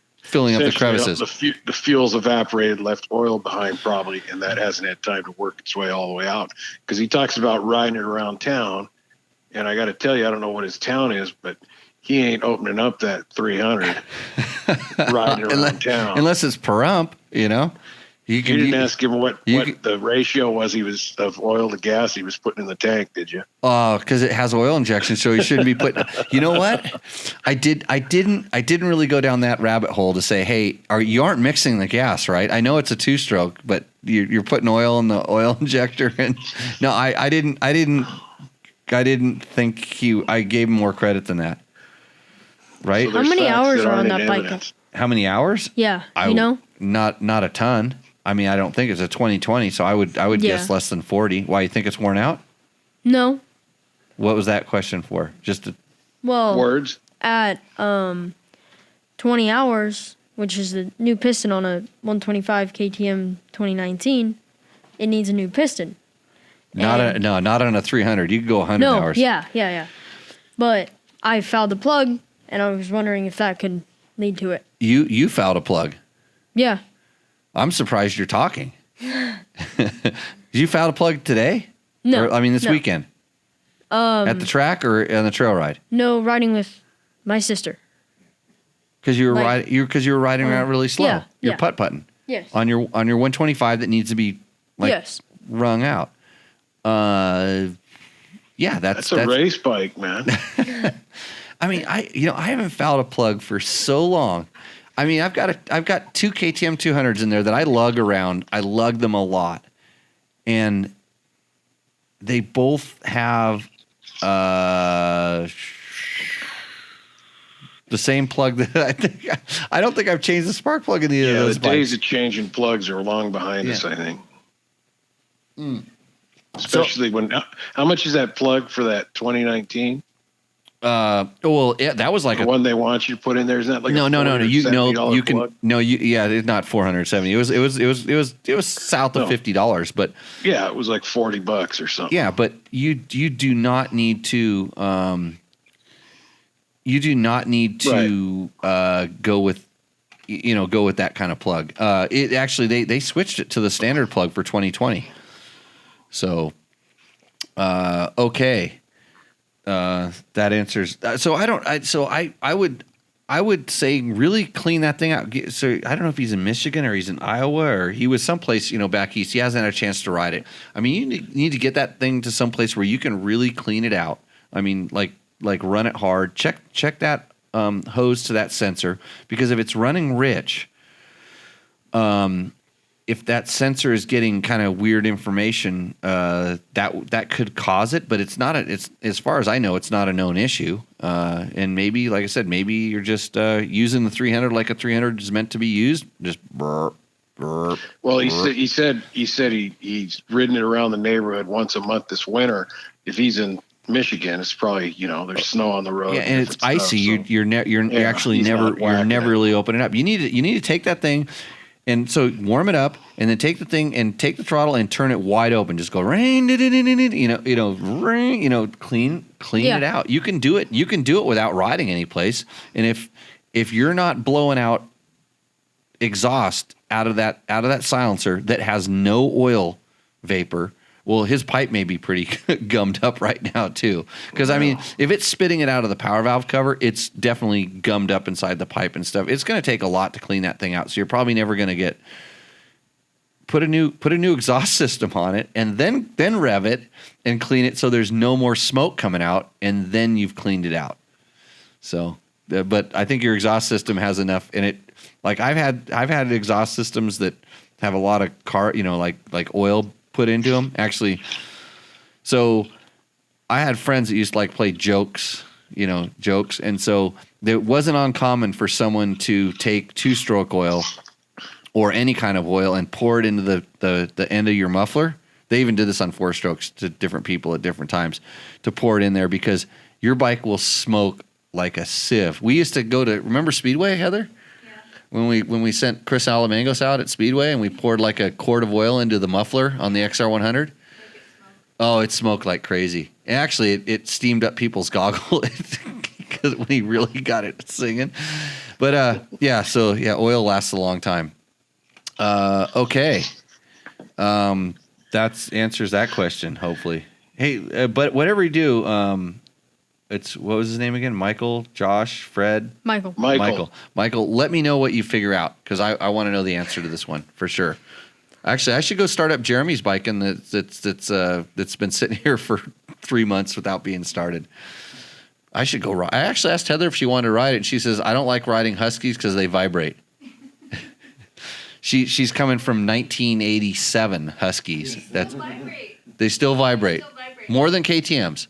crevices. The fuel's evaporated, left oil behind probably, and that hasn't had time to work its way all the way out. Because he talks about riding it around town, and I got to tell you, I don't know what his town is, but he ain't opening up that 300 riding around town. Unless it's per ump, You didn't ask him what the ratio was of oil to gas he was putting in the tank, did you? Oh, because it has oil injection, so he shouldn't be putting. You know what? I didn't really go down that rabbit hole to say, hey, you aren't mixing the gas, right? I know it's a 2-stroke, but you're putting oil in the oil injector, and no, I didn't think I gave him more credit than that. Right? So how many hours are on that evidence. bike? How many hours? Yeah, Not a ton. I mean, I don't think it's a 2020, so I would guess less than 40. Why, you think it's worn out? No. What was that question for? Just words at 20 hours, which is the new piston on a 125 KTM 2019, it needs a new piston. Not on a 300. You could go 100 hours. Yeah. But I fouled the plug, and I was wondering if that could lead to it. You fouled a plug. Yeah. I'm surprised you're talking. Did you foul a plug today? No. This weekend? At the track or on the trail ride? No, riding with my sister. Because you were riding around really slow. Yeah, You're putt-putting. Yes. On your 125 that needs to be wrung out. That's a race bike, man. I haven't fouled a plug for so long. I've got 2 KTM 200s in there that I lug around. I lug them a lot, and they both have the same plug that I don't think I've changed the spark plug in either of those the bikes. days of changing plugs are long behind us, I think. Especially when how much is that plug for that 2019? Well, yeah, that was like The one they want you to put in there, isn't that like no. You can plug? yeah, it's not 470. It was south of $50, but Yeah, it was like $40 or something. yeah, but you do not need to go with that kind of plug. It actually they switched it to the standard plug for 2020. So okay. That answers. So I would say really clean that thing out. So I don't know if he's in Michigan or he's in Iowa or he was someplace back east. He hasn't had a chance to ride it. I mean, you need to get that thing to someplace where you can really clean it out. I mean, like run it hard. Check that hose to that sensor, because if it's running rich, if that sensor is getting kind of weird information, that could cause it. But it's not. It's, as far as I know, it's not a known issue. And maybe, like I said, maybe you're just using the 300 like a 300 is meant to be used. Just burp, burp. Well, he said he's ridden it around the neighborhood once a month this winter. If he's in Michigan, it's probably there's snow on the road. Yeah, and it's icy. Stuff, so. You're actually never really opening it up. You need to take that thing. And so warm it up, and then take the thing and take the throttle and turn it wide open. Just go ring, ring, clean it out. You can do it. You can do it without riding any place. And if you're not blowing out exhaust out of that silencer that has no oil vapor, well, his pipe may be pretty gummed up right now too. Because I mean, if it's spitting it out of the power valve cover, it's definitely gummed up inside the pipe and stuff. It's going to take a lot to clean that thing out. So you're probably never going to put a new exhaust system on it, and then rev it and clean it so there's no more smoke coming out, and then you've cleaned it out. So, but I think your exhaust system has enough in it. Like I've had exhaust systems that have a lot of like oil put into them, actually. So I had friends that used to play jokes, and so it wasn't uncommon for someone to take 2-stroke oil or any kind of oil and pour it into the end of your muffler. They even did this on 4-strokes to different people at different times, to pour it in there, because your bike will smoke like a sieve. We used to go to, remember Speedway, Heather? When we sent Chris Alamangos out at Speedway and we poured like a quart of oil into the muffler on the XR100. Oh, it smoked like crazy. And actually, it steamed up people's goggles because when he really got it singing. But oil lasts a long time. Okay, that answers that question. Hopefully, hey, but whatever you do, what was his name again? Michael, Josh, Fred? Michael. Let me know what you figure out, because I want to know the answer to this one for sure. Actually, I should go start up Jeremy's bike, and that's been sitting here for 3 months without being started. I should go ride. I actually asked Heather if she wanted to ride it, and she says, I don't like riding Huskies because they vibrate. She's coming from 1987 Huskies. They still vibrate. More than KTM's.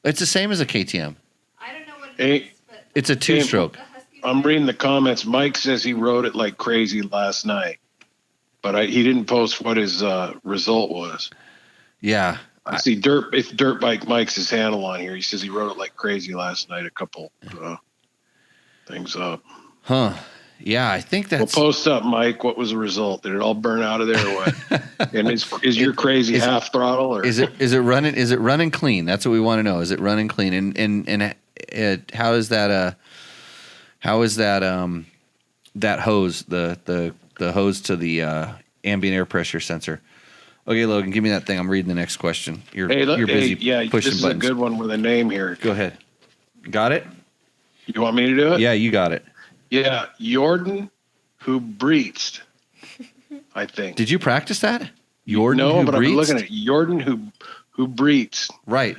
It's the same as a KTM. I don't know what it is, but it's a 2-stroke. I'm reading the comments. Mike says he rode it like crazy last night, but he didn't post what his result was. Yeah. I see Dirt Bike Mike's his handle on here. He says he rode it like crazy last night. A couple things up. Huh. Yeah, I think that's... Well, post up, Mike. What was the result? Did it all burn out of there or what? And is your crazy half throttle, or is it running? Is it running clean? That's what we want to know. Is it running clean? And how is that? That hose, the hose to the ambient air pressure sensor? Okay, Logan, give me that thing. I'm reading the next question. You're busy pushing this is buttons. a good one with a name here. Go ahead. Got it? You want me to do it? Yeah, you got it. Yeah, Jordan who breached, I think. Did you practice that? Jordan no, who but breached? I've been looking at it. Jordan who breached. Right.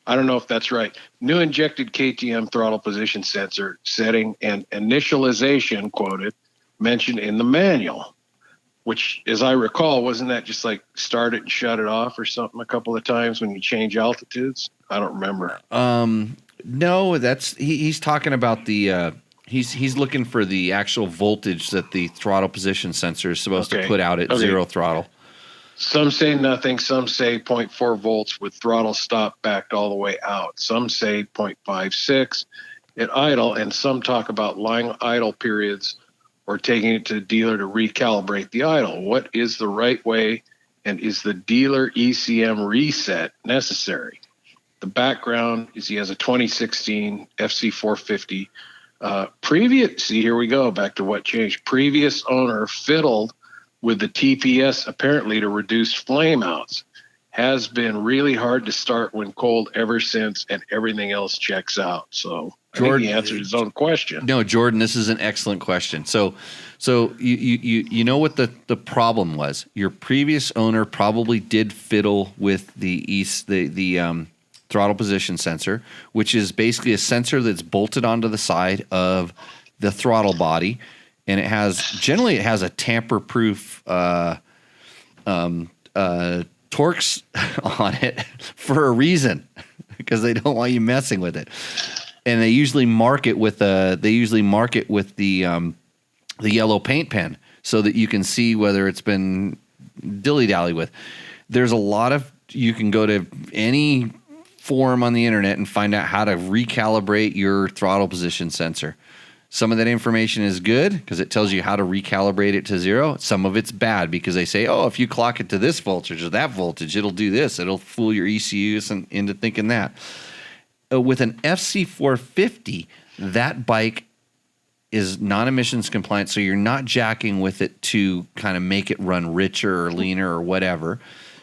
I don't know if that's right. New injected KTM throttle position sensor setting and initialization quoted mentioned in the manual, which, as I recall, wasn't that just like start it and shut it off or something a couple of times when you change altitudes? I don't remember. No, that's he's talking about the he's looking for the actual voltage that the throttle position sensor is supposed to put out at zero throttle. Some say nothing. Some say 0.4 volts with throttle stop backed all the way out. Some say 0.56 at idle, and some talk about line idle periods or taking it to the dealer to recalibrate the idle. What is the right way, and is the dealer ECM reset necessary? The background is he has a 2016 FC450. See, here we go, back to what changed. Previous owner fiddled with the TPS apparently to reduce flame outs. Has been really hard to start when cold ever since, and everything else checks out. So I think he answered his own question. No, Jordan, this is an excellent question. So you know what the problem was? Your previous owner probably did fiddle with the throttle position sensor, which is basically a sensor that's bolted onto the side of the throttle body, and it has a tamper-proof Torx on it for a reason, because they don't want you messing with it. And they usually mark it with the yellow paint pen so that you can see whether it's been dilly-dally with. There's a lot of, you can go to any forum on the internet and find out how to recalibrate your throttle position sensor. Some of that information is good because it tells you how to recalibrate it to zero. Some of it's bad because they say, oh, if you clock it to this voltage or that voltage, it'll do this. It'll fool your ECUs into thinking that. With an FC450, that bike is non-emissions compliant, so you're not jacking with it to kind of make it run richer or leaner or whatever.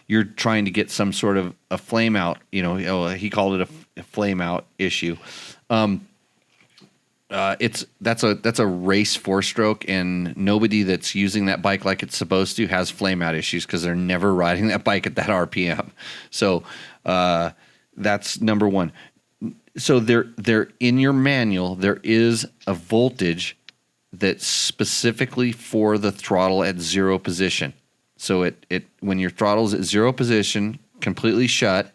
You're trying to get some sort of a flame out. He called it a flame out issue. That's a race 4-stroke, and nobody that's using that bike like it's supposed to has flame out issues because they're never riding that bike at that RPM. So that's number one. So there in your manual there is a voltage that's specifically for the throttle at zero position. So it when your throttle's at zero position, completely shut,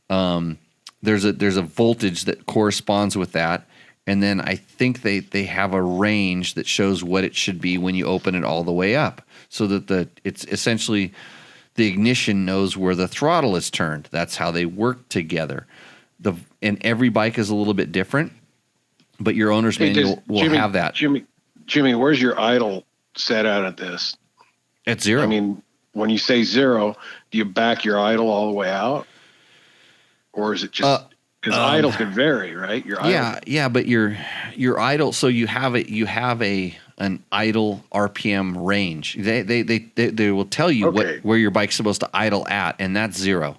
there's a voltage that corresponds with that. And then I think they have a range that shows what it should be when you open it all the way up, so that it's essentially the ignition knows where the throttle is turned. That's how they work together. And every bike is a little bit different, but your owner's manual will have that. Jimmy, where's your idle set out at this? At zero. I mean, when you say zero, do you back your idle all the way out, or is it just? Because idle can vary, right? Your idle. Yeah, but your idle. So you have an idle RPM range. They will tell you where your bike's supposed to idle at, and that's zero.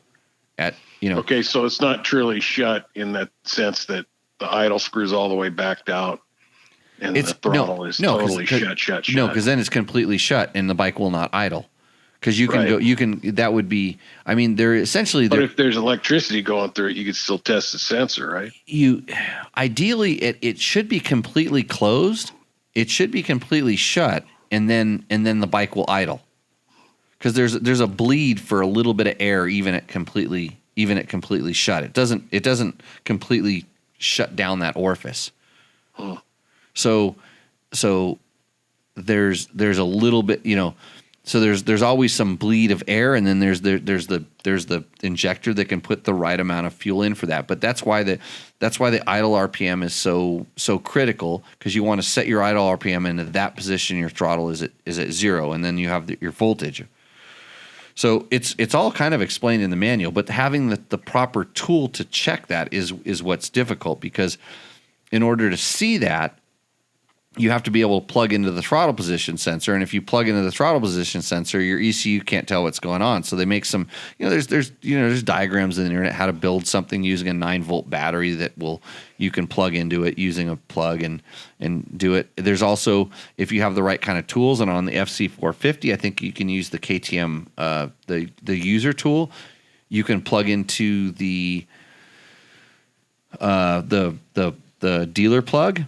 Okay, so it's not truly shut in that sense that the idle screws all the way backed out, and the throttle is totally shut. No, because then it's completely shut, and the bike will not idle. Because you can go, that would be, I mean, they're essentially. But if there's electricity going through it, you could still test the sensor, right? Ideally, it should be completely closed. It should be completely shut, and then the bike will idle. Because there's a bleed for a little bit of air, even at completely shut. It doesn't completely shut down that orifice. Huh. So there's a little bit, So there's always some bleed of air, and then there's the injector that can put the right amount of fuel in for that. But that's why the idle RPM is so critical, because you want to set your idle RPM into that position. Your throttle is at zero, and then you have your voltage. So it's all kind of explained in the manual, but having the proper tool to check that is what's difficult, because in order to see that, you have to be able to plug into the throttle position sensor, and if you plug into the throttle position sensor, your ECU can't tell what's going on. So they make some, there's diagrams in the internet how to build something using a 9-volt battery that you can plug into it using a plug and do it. There's also, if you have the right kind of tools, and on the FC450, I think you can use the KTM the user tool. You can plug into the dealer plug.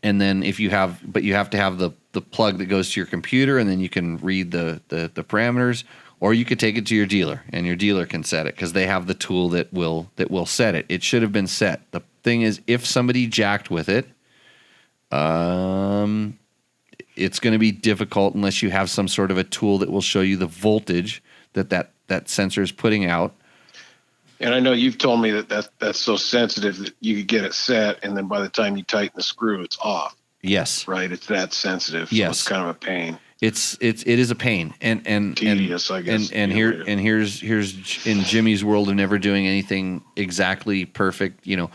And then you have to have the plug that goes to your computer, and then you can read the parameters, or you could take it to your dealer, and your dealer can set it, because they have the tool that will set it. It should have been set. The thing is, if somebody jacked with it, it's going to be difficult unless you have some sort of a tool that will show you the voltage that sensor is putting out. And I know you've told me that's so sensitive that you could get it set, and then by the time you tighten the screw, it's off. Yes. Right. It's that sensitive. So Yes. it's kind of a pain. It is a pain, and Tedious, I guess. Here's in Jimmy's world of never doing anything exactly perfect. You know,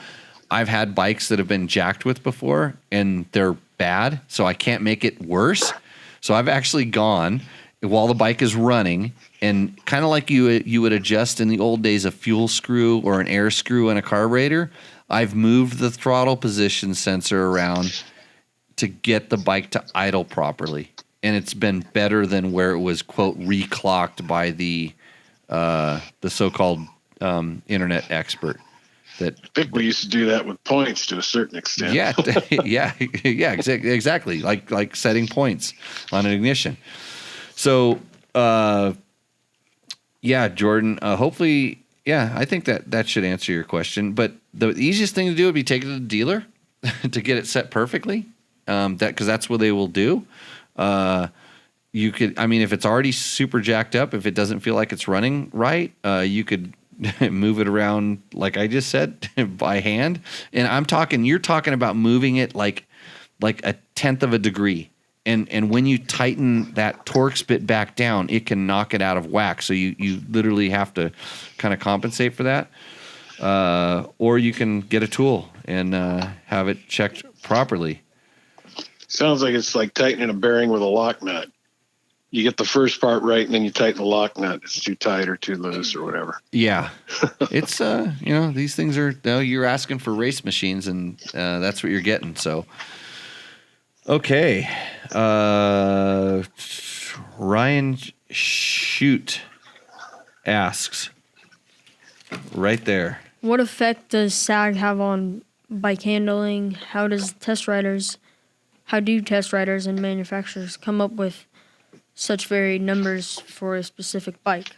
I've had bikes that have been jacked with before, and they're bad, so I can't make it worse. So I've actually gone while the bike is running, and kind of like you would adjust in the old days a fuel screw or an air screw in a carburetor. I've moved the throttle position sensor around to get the bike to idle properly. And it's been better than where it was, quote, reclocked by the so-called internet expert. I think we used to do that with points to a certain extent. Yeah, exactly. Like setting points on an ignition. So, Jordan. Hopefully, I think that should answer your question. But the easiest thing to do would be take it to the dealer to get it set perfectly. Because that's what they will do. You could, if it's already super jacked up, if it doesn't feel like it's running right, you could move it around, like I just said, by hand. And you're talking about moving it like a tenth of a degree. And when you tighten that Torx bit back down, it can knock it out of whack. So you literally have to kind of compensate for that. Or you can get a tool and have it checked properly. Sounds like it's like tightening a bearing with a lock nut. You get the first part right, and then you tighten the lock nut. It's too tight or too loose or whatever. Yeah. It's, these things are, you're asking for race machines, and that's what you're getting. So, okay. Ryan Shoot asks right there. What effect does sag have on bike handling? How do test riders and manufacturers come up with such varied numbers for a specific bike?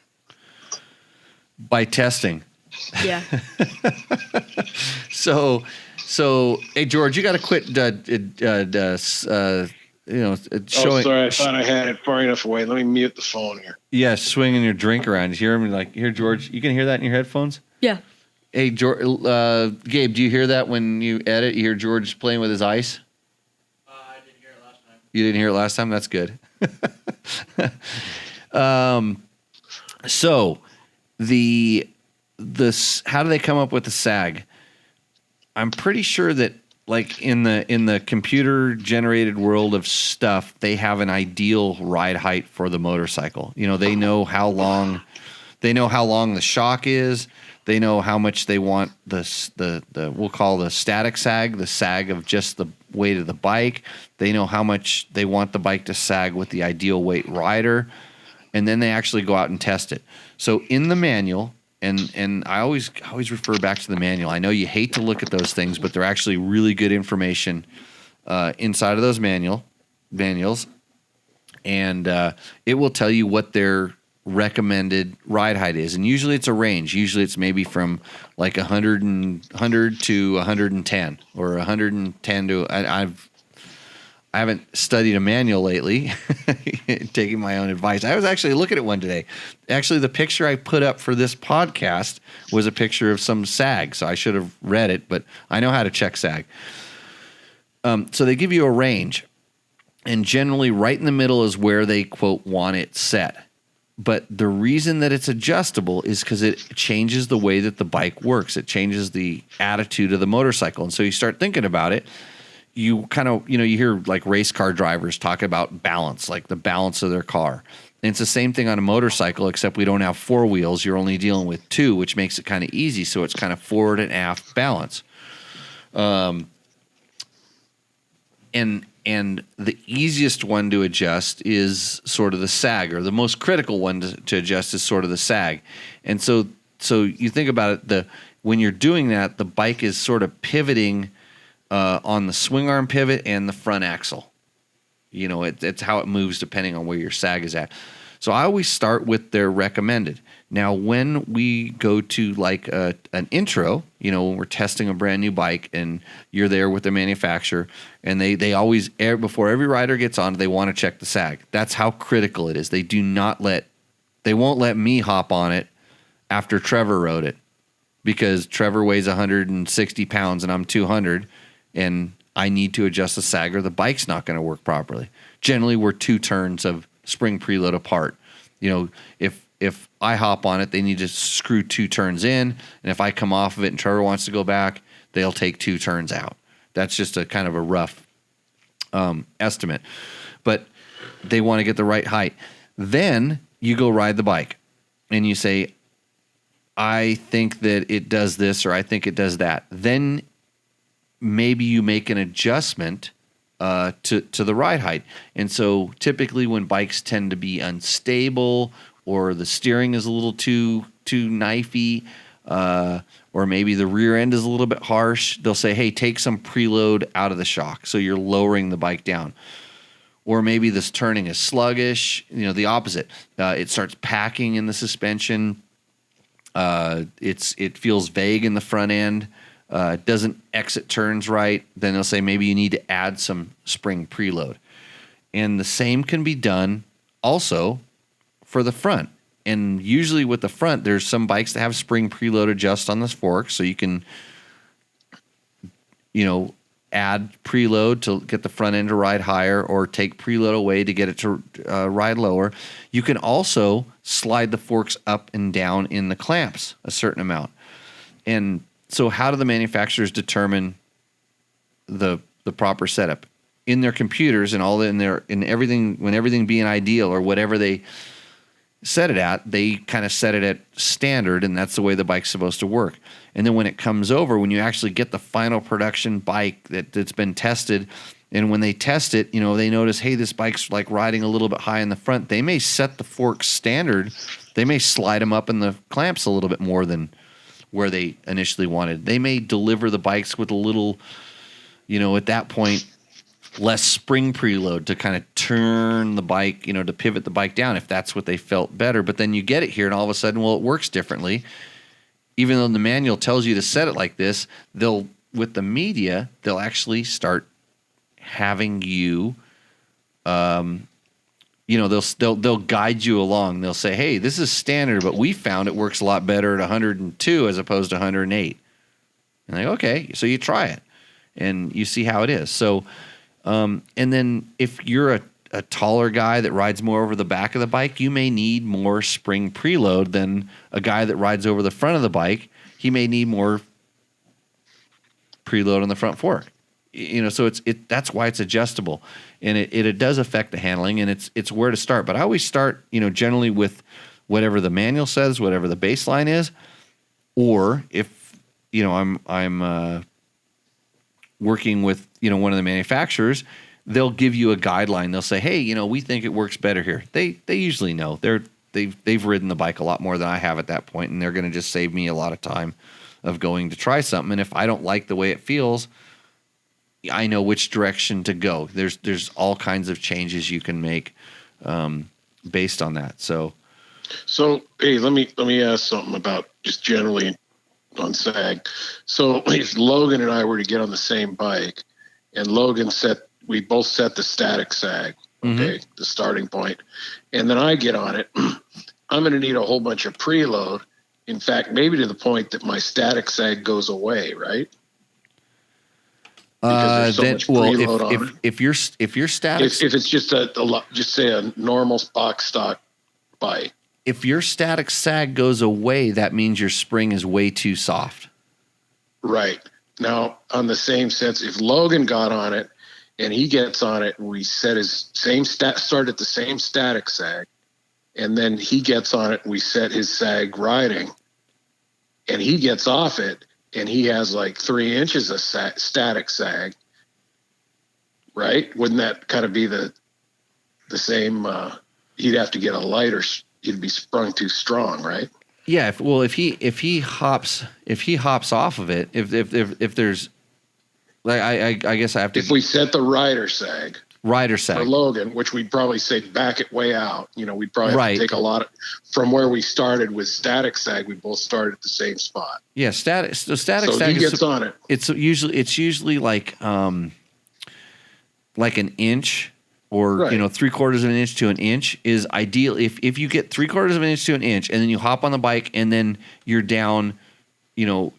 By testing. Yeah. So, hey George, you got to quit. Showing. Sorry, I thought I had it far enough away. Let me mute the phone here. Yeah, swinging your drink around. You hear him here, George. You can hear that in your headphones. Yeah. Hey, George, Gabe, do you hear that when you edit? You hear George playing with his ice? I didn't hear it last time. You didn't hear it last time? That's good. So how do they come up with the sag? I'm pretty sure that like in the computer generated world of stuff, they have an ideal ride height for the motorcycle. They know how long the shock is. They know how much they want the we'll call the static sag, the sag of just the weight of the bike. They know how much they want the bike to sag with the ideal weight rider, and then they actually go out and test it. So in the manual, and I always refer back to the manual. I know you hate to look at those things, but they're actually really good information inside of those manuals, and it will tell you what their recommended ride height is, and usually it's a range. Usually it's maybe from like 100 to 110 or 110 to I haven't studied a manual lately, taking my own advice. I was actually looking at one today. Actually, the picture I put up for this podcast was a picture of some sag, so I should have read it, but I know how to check sag. So they give you a range, and generally right in the middle is where they, quote, want it set. But the reason that it's adjustable is because it changes the way that the bike works. It changes the attitude of the motorcycle. And so you start thinking about it. You kind of, you hear like race car drivers talk about balance, like the balance of their car. And it's the same thing on a motorcycle, except we don't have four wheels. You're only dealing with two, which makes it kind of easy. So it's kind of forward and aft balance. And the easiest one to adjust is sort of the sag, or the most critical one to adjust is sort of the sag. And so you think about it, when you're doing that, the bike is sort of pivoting on the swing arm pivot and the front axle. It's how it moves depending on where your sag is at. So I always start with their recommended. Now, when we go to like an intro, when we're testing a brand new bike and you're there with the manufacturer, and they always, before every rider gets on, they want to check the sag. That's how critical it is. They won't let me hop on it after Trevor rode it, because Trevor weighs 160 pounds and I'm 200, and I need to adjust the sag or the bike's not going to work properly. Generally, we're 2 turns of spring preload apart. If I hop on it, they need to screw 2 turns in, and if I come off of it and Trevor wants to go back, they'll take 2 turns out. That's just a kind of a rough estimate. But they want to get the right height. Then you go ride the bike, and you say, I think that it does this, or I think it does that. Then maybe you make an adjustment to the ride height. And so typically when bikes tend to be unstable, or the steering is a little too knifey, or maybe the rear end is a little bit harsh, they'll say, hey, take some preload out of the shock. So you're lowering the bike down. Or maybe this turning is sluggish, the opposite. It starts packing in the suspension. It feels vague in the front end. It doesn't exit turns right. Then they'll say maybe you need to add some spring preload. And the same can be done also for the front. And usually with the front, there's some bikes that have spring preload adjust on this fork, so you can, add preload to get the front end to ride higher, or take preload away to get it to ride lower. You can also slide the forks up and down in the clamps a certain amount. And so how do the manufacturers determine the proper setup? In their computers and all in everything, when everything being ideal or whatever they set it at, they kind of set it at standard, and that's the way the bike's supposed to work. And then when it comes over, when you actually get the final production bike that's been tested, and when they test it, they notice, hey, this bike's like riding a little bit high in the front. They may set the forks standard. They may slide them up in the clamps a little bit more than where they initially wanted. They may deliver the bikes with a little, at that point, less spring preload to kind of turn the bike, to pivot the bike down if that's what they felt better. But then you get it here, and all of a sudden, it works differently. Even though the manual tells you to set it like this, with the media, they'll actually start having you, they'll guide you along. They'll say, hey, this is standard, but we found it works a lot better at 102 as opposed to 108. And they go, okay, so you try it, and you see how it is. So, and then if you're a taller guy that rides more over the back of the bike, you may need more spring preload than a guy that rides over the front of the bike. He may need more preload on the front fork. So that's why it's adjustable, and it does affect the handling, and it's where to start. But I always start, generally with whatever the manual says, whatever the baseline is, or if I'm working with one of the manufacturers, they'll give you a guideline. They'll say, hey, we think it works better here. They usually know. They've ridden the bike a lot more than I have at that point, and they're going to just save me a lot of time of going to try something. And if I don't like the way it feels, I know which direction to go. There's all kinds of changes you can make based on that. So hey, let me ask something about just generally on sag. So if Logan and I were to get on the same bike, and we both set the static sag, okay, the starting point, and then I get on it, I'm going to need a whole bunch of preload. In fact, maybe to the point that my static sag goes away, right? Because there's so much preload on it. If you're static, if it's just just say a normal box stock bike. If your static sag goes away, that means your spring is way too soft. Right. Now, on the same sense, if Logan got on it and he gets on it, and we set his start at the same static sag, and then he gets on it and we set his sag riding, and he gets off it and he has like 3 inches of static sag, right? Wouldn't that kind of be the same? He'd have to get a lighter. He'd be sprung too strong, right? Yeah. If he hops off of it, if there's like I guess I have to. If we set the rider sag, Rider for sag. Logan, which we'd probably say back it way out. You know, we'd probably have Right. to take a lot of, from where we started with static sag, we both started at the same spot. Yeah, static. So static So sag he gets on it. It's usually like an inch or Right. 3/4 of an inch to an inch is ideal. If you get 3/4 of an inch to an inch and then you hop on the bike and then you're down, or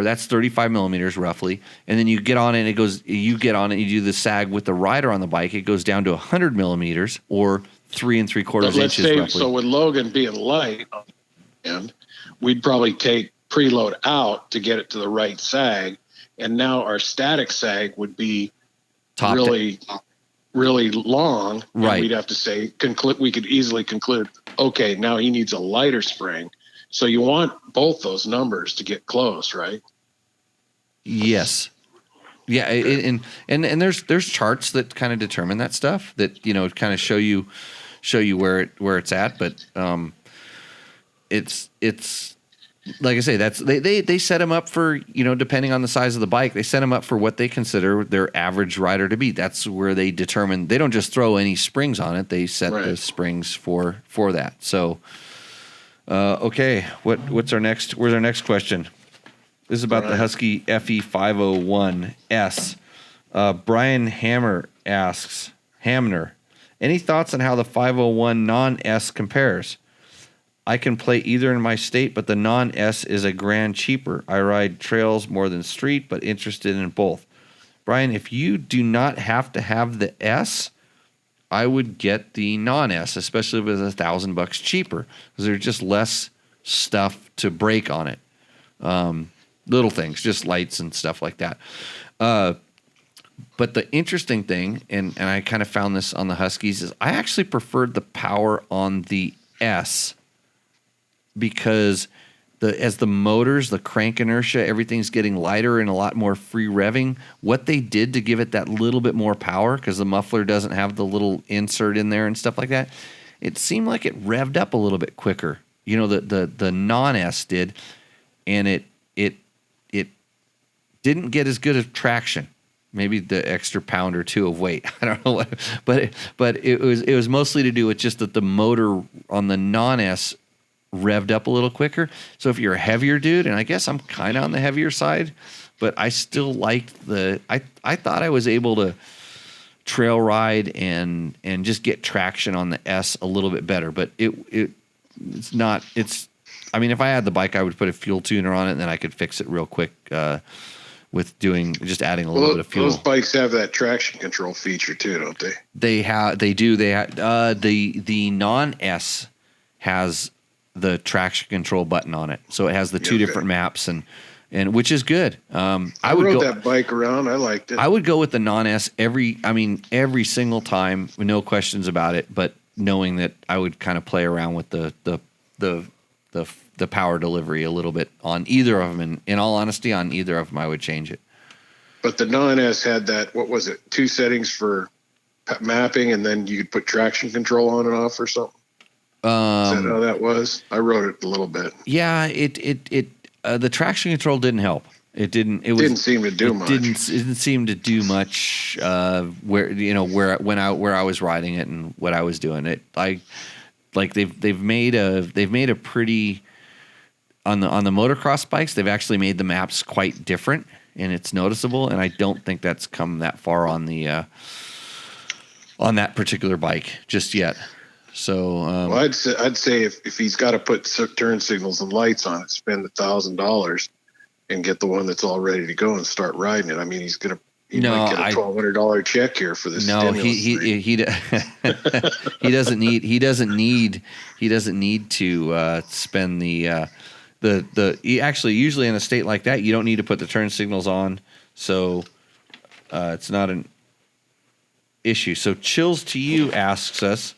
that's 35 millimeters roughly, and then you get on it and you do the sag with the rider on the bike, it goes down to 100 millimeters or 3 3/4 But let's inches say, roughly. so with Logan being light on the end, we'd probably take preload out to get it to the right sag. And now our static sag would be Top really, really long. And Right. we'd have to say, we could easily conclude, okay, now he needs a lighter spring. So you want both those numbers to get close, right? Yes. Yeah, and there's charts that kind of determine that stuff that kind of show you where it's at, but it's like I say, that's they set them up for depending on the size of the bike, they set them up for what they consider their average rider to be. That's where they determine. They don't just throw any springs on it; they set the springs for that. So. Okay, what's our next? Where's our next question? This is about the Husky FE501S. Brian Hamner asks, any thoughts on how the 501 non-S compares? I can play either in my state, but the non-S is a grand cheaper. I ride trails more than street, but interested in both. Brian, if you do not have to have the S, I would get the non-S, especially if it's $1,000 cheaper, because there's just less stuff to break on it. Little things, just lights and stuff like that. But the interesting thing, and I kind of found this on the Huskies, is I actually preferred the power on the S because as the motors, the crank inertia, everything's getting lighter and a lot more free revving. What they did to give it that little bit more power, because the muffler doesn't have the little insert in there and stuff like that, it seemed like it revved up a little bit quicker. The non-S did, and it didn't get as good of traction. Maybe the extra pound or two of weight. I don't know what, but it was mostly to do with just that the motor on the non-S revved up a little quicker. So if you're a heavier dude, and I guess I'm kind of on the heavier side, but I still liked I thought I was able to trail ride and just get traction on the S a little bit better. But it's not. I mean, if I had the bike, I would put a fuel tuner on it, and then I could fix it real quick with just adding a little bit of fuel. Those bikes have that traction control feature too, don't they? They do. The non-S has the traction control button on it, so it has the two different maps, and which is good. I would rode go that bike around. I liked it. I would go with the non-S every single time, no questions about it. But knowing that I would kind of play around with the power delivery a little bit on either of them. And in all honesty, on either of them, I would change it. But the non-S had that, what was it, 2 settings for mapping, and then you could put traction control on and off or something? Is that how that was? I wrote it a little bit. Yeah, the traction control didn't help. It didn't seem to do much. It didn't seem to do much where I was riding it and what I was doing. They've made a pretty on the motocross bikes. They've actually made the maps quite different, and it's noticeable. And I don't think that's come that far on that particular bike just yet. So well, I'd say if he's got to put turn signals and lights on it, spend $1,000 and get the one that's all ready to go and start riding it. I mean, he might get a $1,200 check here for this. No, he doesn't need to spend actually usually in a state like that you don't need to put the turn signals on, so it's not an issue. So Chills to You asks us,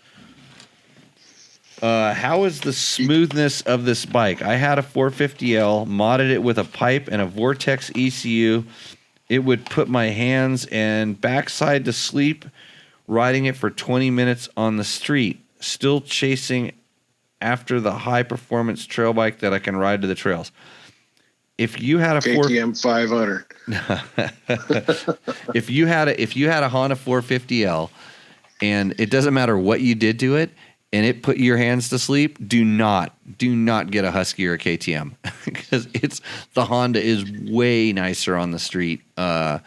how is the smoothness of this bike? I had a 450L, modded it with a pipe and a Vortex ECU. It would put my hands and backside to sleep riding it for 20 minutes on the street, still chasing after the high-performance trail bike that I can ride to the trails. if you had a KTM 500. if you had a Honda 450L, and it doesn't matter what you did to it, and it put your hands to sleep, do not get a Husky or a KTM because the Honda is way nicer on the street. The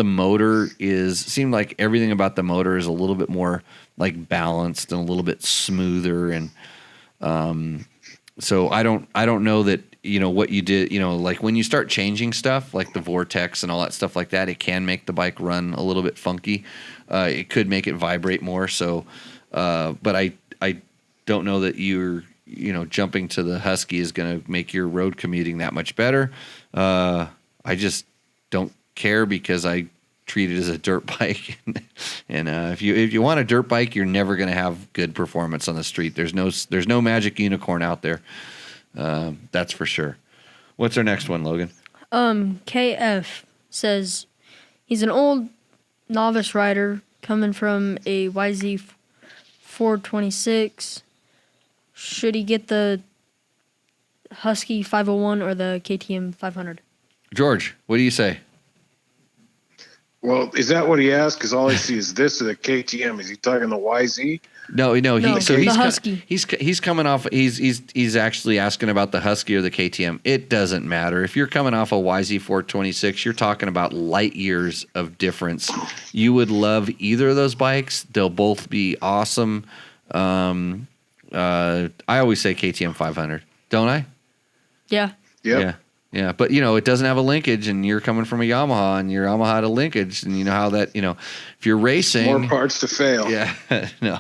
motor seemed like everything about the motor is a little bit more like balanced and a little bit smoother, and so I don't know that what you did, like when you start changing stuff like the Vortex and all that stuff like that, it can make the bike run a little bit funky. It could make it vibrate more. So, but I don't know that you're jumping to the Husky is going to make your road commuting that much better. I just don't care because I treat it as a dirt bike, and if you want a dirt bike, you're never going to have good performance on the street. There's no magic unicorn out there. That's for sure. What's our next one, Logan? KF says he's an old novice rider coming from a YZ 426. Should he get the Husky 501 or the KTM 500? George, what do you say? Well, is that what he asked? Because all I see is this or the KTM. Is he talking the YZ? No. The Husky. He's coming off. He's actually asking about the Husky or the KTM. It doesn't matter if you're coming off a YZ 426. You're talking about light years of difference. You would love either of those bikes. They'll both be awesome. I always say KTM 500, don't I? Yeah. Yep. Yeah, but it doesn't have a linkage, and you're coming from a Yamaha, and your Yamaha had a linkage, and you know how that, if you're racing, More parts to fail. Yeah, no,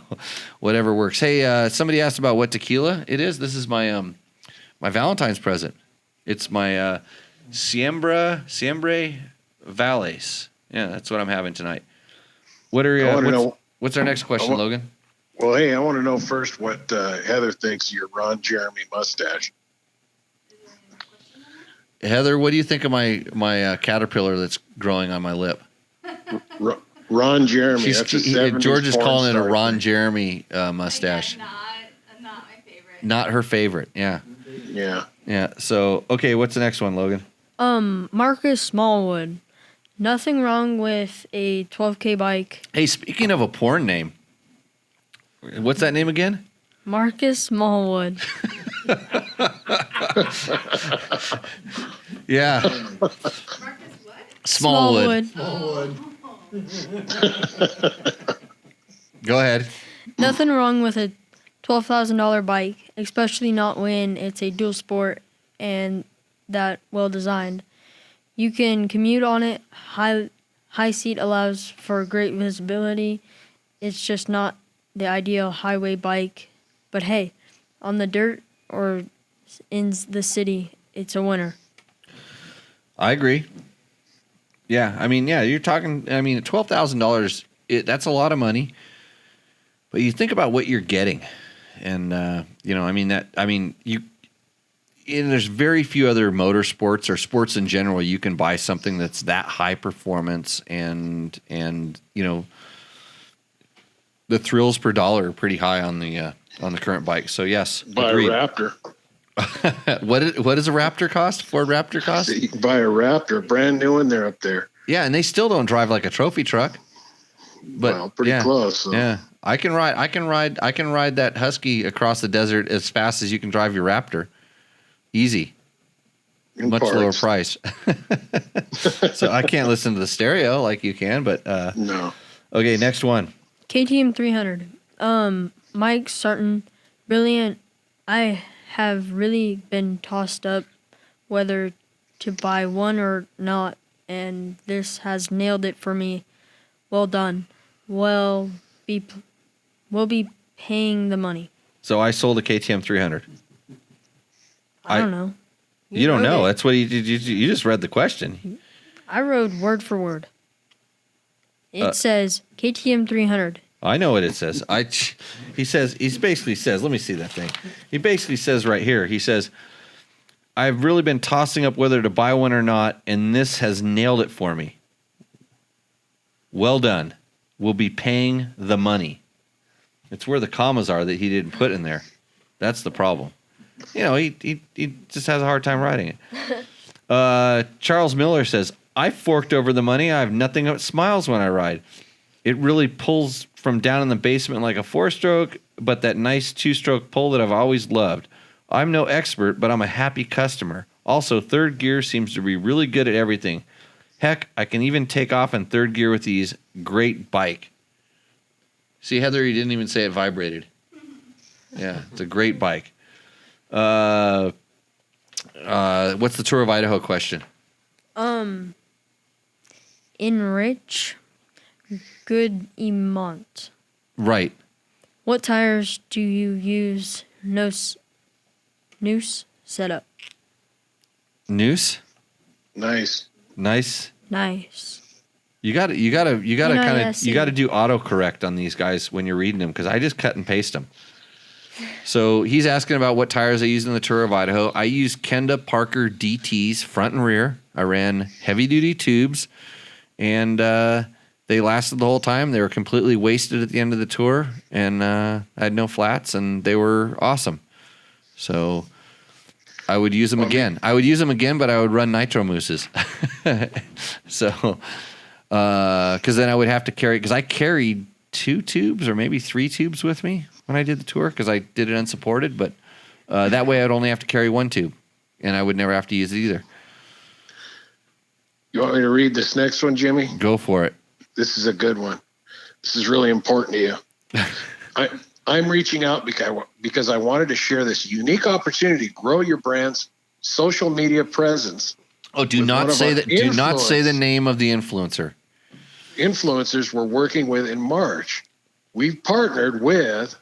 whatever works. Hey, somebody asked about what tequila it is. This is my my Valentine's present. It's my Siembre Valles. Yeah, that's what I'm having tonight. What are what's our next question, Logan? Well, hey, I want to know first what Heather thinks of your Ron Jeremy mustache. Heather, what do you think of my caterpillar that's growing on my lip? Ron Jeremy. George is calling it a Ron Jeremy mustache. Again, not my favorite. Not her favorite. Yeah. Yeah. So, okay, what's the next one, Logan? Marcus Smallwood. Nothing wrong with a 12K bike. Hey, speaking of a porn name, what's that name again? Marcus Smallwood. Yeah. Marcus what? Smallwood. Go ahead. Nothing wrong with a $12,000 bike, especially not when it's a dual sport and that well designed. You can commute on it. High seat allows for great visibility. It's just not the ideal highway bike. But hey, on the dirt or in the city, it's a winner. I agree. Yeah, you're talking. $12,000. That's a lot of money. But you think about what you're getting, and there's very few other motorsports or sports in general you can buy something that's that high performance, and the thrills per dollar are pretty high on the current bike. So yes, Buy agreed. a Raptor. What does a Raptor cost? Ford Raptor cost? So you can buy a Raptor, brand new one. They're up there. Yeah, and they still don't drive like a trophy truck. But Pretty close. So. Yeah, I can ride that Husky across the desert as fast as you can drive your Raptor. Easy. In Much parts. lower price. So I can't listen to the stereo like you can, but No. Okay, next one. KTM 300. Mike Sarton, brilliant. I have really been tossed up whether to buy one or not, and this has nailed it for me. Well done. We'll be paying the money. So I sold a KTM 300. I don't know. You don't wrote know. it. That's what you just read the question. I wrote word for word. It says KTM 300. I know what it says. He basically says, let me see that thing. He basically says right here, he says, I've really been tossing up whether to buy one or not, and this has nailed it for me. Well done. We'll be paying the money. It's where the commas are that he didn't put in there. That's the problem. he just has a hard time riding it. Charles Miller says, I forked over the money. I have nothing but smiles when I ride. It really pulls from down in the basement like a 4-stroke, but that nice 2-stroke pull that I've always loved. I'm no expert, but I'm a happy customer. Also, third gear seems to be really good at everything. Heck, I can even take off in third gear with these. Great bike. See, Heather, you didn't even say it vibrated. Yeah, it's a great bike. What's the Tour of Idaho question? Enrich good Emont. Right. What tires do you use? Noose setup. Nice. Nice. You got to kind of you got to NISE. do autocorrect on these guys when you're reading them because I just cut and paste them. So he's asking about what tires I use in the Tour of Idaho. I use Kenda Parker DTs front and rear. I ran heavy duty tubes, and they lasted the whole time. They were completely wasted at the end of the tour, and I had no flats, and they were awesome. So I would use them again. I would use them again, but I would run nitro mousses. So, because then I would have to carry, because I carried 2 tubes or maybe 3 tubes with me when I did the tour, because I did it unsupported. But that way I'd only have to carry 1 tube, and I would never have to use it either. You want me to read this next one, Jimmy? Go for it. This is a good one. This is really important to you. I'm reaching out because I wanted to share this unique opportunity to grow your brand's social media presence. Oh, do not say that. Do not say the name of the influencer. Influencers we're working with in March. We've partnered with.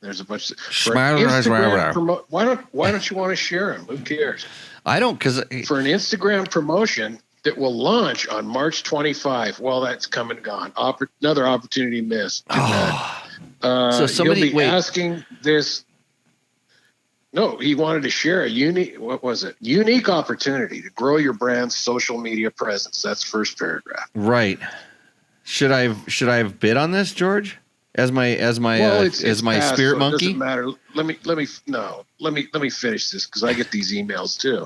There's a bunch. Why don't you want to share them? Who cares? I don't, because For an Instagram promotion that will launch on March 25. Well, that's come and gone. Another opportunity missed. So somebody you'll be asking this. No, he wanted to share a unique opportunity to grow your brand's social media presence. That's first paragraph. Right. Should I have bid on this, George? As my It's past, spirit so monkey? It doesn't matter. Let me finish this because I get these emails too.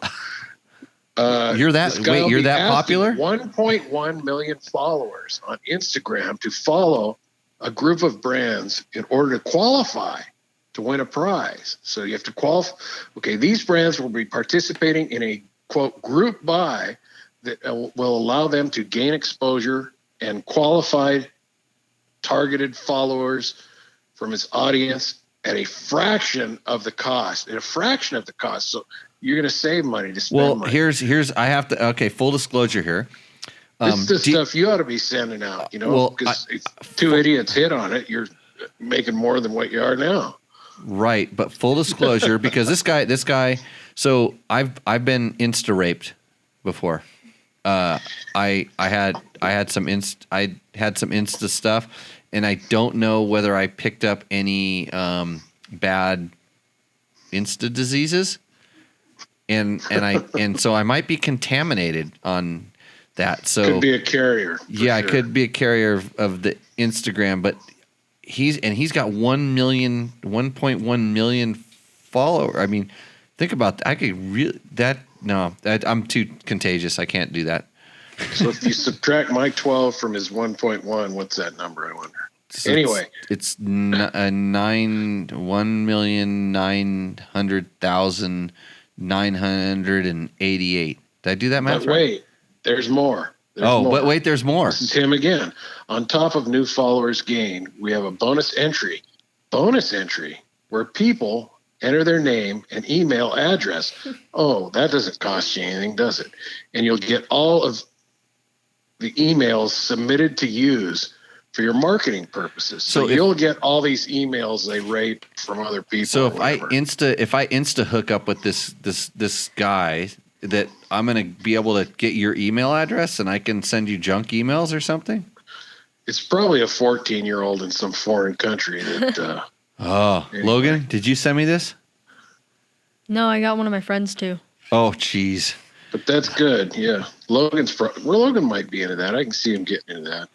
You're that popular? 1.1 million followers on Instagram to follow a group of brands in order to qualify to win a prize. So you have to qualify. Okay, these brands will be participating in a, quote, group buy that will allow them to gain exposure and qualified targeted followers from his audience at a fraction of the cost. So you're going to save money to spend money. Here's I have to, okay, full disclosure here. This is the stuff you ought to be sending out, because if 2 idiots hit on it, you're making more than what you are now. Right, but full disclosure, because this guy. So I've been insta raped before. I had some insta stuff, and I don't know whether I picked up any bad insta diseases, and so I might be contaminated on that. So could be a carrier. Yeah, sure. I could be a carrier of the Instagram, but he's got 1.1 million followers. I mean, think about that. I could really I'm too contagious. I can't do that. So if you subtract my 12 from his 1.1, what's that number? I wonder. So anyway, it's 1,900,988. Did I do that math right? Wait, there's more. But wait, there's more. This is him again. On top of new followers gained, we have a bonus entry where people enter their name and email address. Oh, that doesn't cost you anything, does it? And you'll get all of the emails submitted to use for your marketing purposes. So you'll get all these emails they rate from other people. So if I insta hook up with this guy, that I'm going to be able to get your email address and I can send you junk emails or something? It's probably a 14-year-old in some foreign country that. Anyway. Logan, did you send me this? No, I got one of my friends too. Oh, jeez. But that's good. Yeah, Logan might be into that. I can see him getting into that.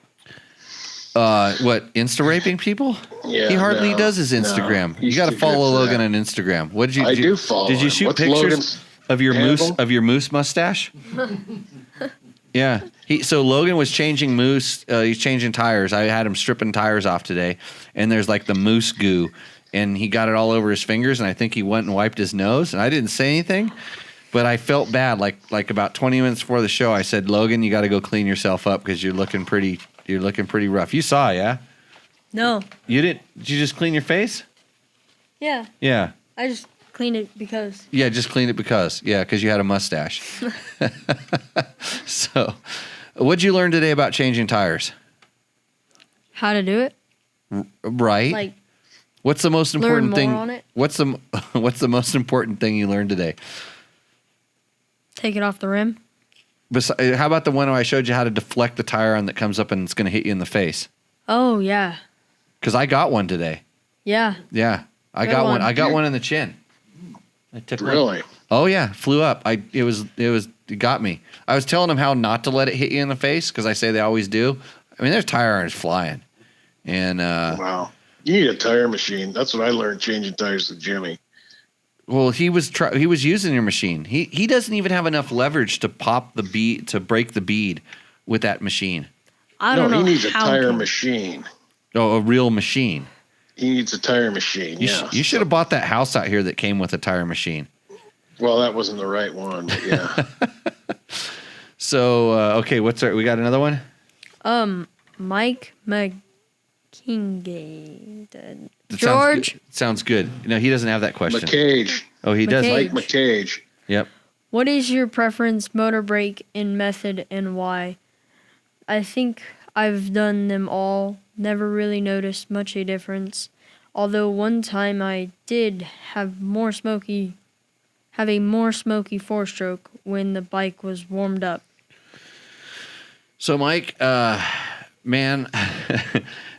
What, Insta raping people? Yeah, He hardly no, does his no, Instagram. You he's got to too follow good for Logan that. on Instagram. What did you I do? do follow Did you him. shoot What's pictures Logan's of your handle? moose mustache? Yeah. So Logan was changing moose. He's changing tires. I had him stripping tires off today, and there's like the moose goo, and he got it all over his fingers. And I think he went and wiped his nose. And I didn't say anything, but I felt bad. Like about 20 minutes before the show, I said, "Logan, you got to go clean yourself up because you're looking pretty. You're looking pretty rough." You saw, yeah? No. You didn't? Did you just clean your face? Yeah. Yeah. I just cleaned it because. Yeah, just clean it because you had a mustache. So, what'd you learn today about changing tires? How to do it? Right. Like, What's the most important more thing? on it? What's the most important thing you learned today? take it off the rim? How about the one where I showed you how to deflect the tire on that comes up and it's going to hit you in the face? Oh, yeah. Because I got one today. Yeah. Yeah, I Good got one. one. I got one in the chin. I took one. Really? Oh yeah, flew up. It got me. I was telling him how not to let it hit you in the face because I say they always do. I mean, there's tire irons flying, and Wow. You need a tire machine. That's what I learned changing tires with Jimmy. well, he was using your machine. He doesn't even have enough leverage to pop the bead to break the bead with that machine. I don't know he needs a how tire to- machine. Oh, a real machine. He needs a tire machine. You should have bought that house out here that came with a tire machine. Well, that wasn't the right one, but yeah. So okay, we got another one. Mike McKingay. That George, sounds good. No, he doesn't have that question. McCage. Oh, he does. McCage. Mike McCage. Yep. what is your preference motor brake in method and why? I think I've done them all. Never really noticed much a difference. Although one time I did have a more smoky 4-stroke when the bike was warmed up. So, Mike, man,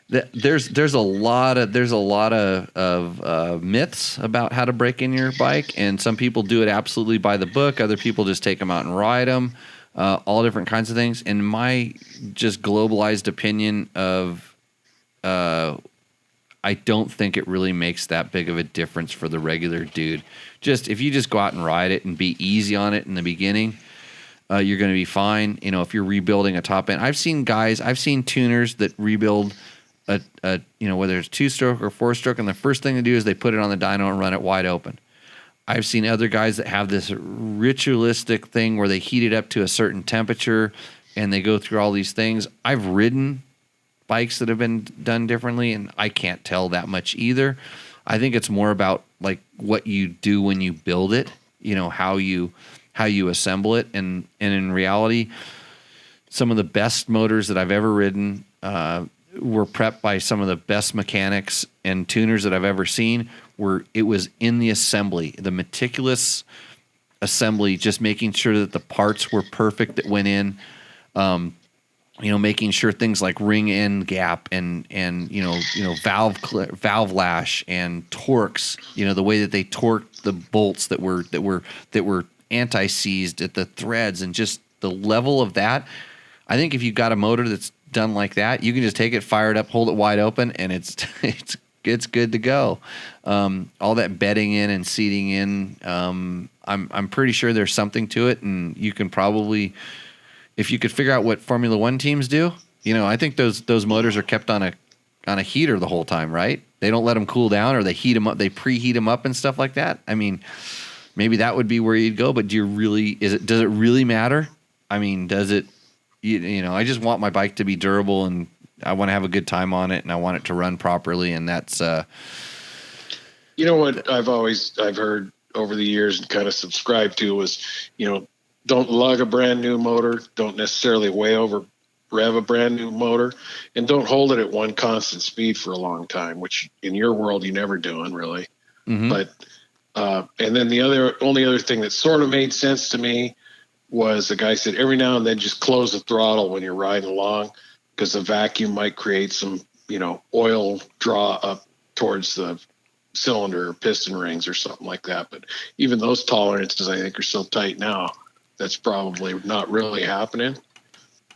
there's a lot of myths about how to break in your bike, and some people do it absolutely by the book. Other people just take them out and ride them. All different kinds of things. And my just globalized opinion of, I don't think it really makes that big of a difference for the regular dude. If you just go out and ride it and be easy on it in the beginning, you're going to be fine. You know, if you're rebuilding a top end, I've seen tuners that rebuild whether it's 2-stroke or 4-stroke, and the first thing they do is they put it on the dyno and run it wide open. I've seen other guys that have this ritualistic thing where they heat it up to a certain temperature and they go through all these things. I've ridden bikes that have been done differently, and I can't tell that much either. I think it's more about like what you do when you build it, you know, how you assemble it. And in reality, some of the best motors that I've ever ridden were prepped by some of the best mechanics and tuners that I've ever seen. It was in the assembly, the meticulous assembly, just making sure that the parts were perfect that went in. Making sure things like ring end gap and valve lash and torques, the way that they torqued the bolts that were anti-seized at the threads, and just the level of that. I think if you've got a motor that's done like that, you can just take it, fire it up, hold it wide open, and it's good to go. All that bedding in and seating in, I'm pretty sure there's something to it, and you can probably, if you could figure out what Formula One teams do, I think those motors are kept on a heater the whole time, right? They don't let them cool down, or they heat them up, they preheat them up and stuff like that. I mean, maybe that would be where you'd go, but does it really matter? I mean, does it? I just want my bike to be durable, and I want to have a good time on it, and I want it to run properly, and that's. What I've heard over the years and kind of subscribed to was, don't lug a brand new motor, don't necessarily way over rev a brand new motor, and don't hold it at one constant speed for a long time, which in your world you never doing really. Mm-hmm. But and then the only other thing that sort of made sense to me was the guy said every now and then just close the throttle when you're riding along, because the vacuum might create some, oil draw up towards the cylinder or piston rings or something like that. But even those tolerances, I think, are so tight now, that's probably not really happening.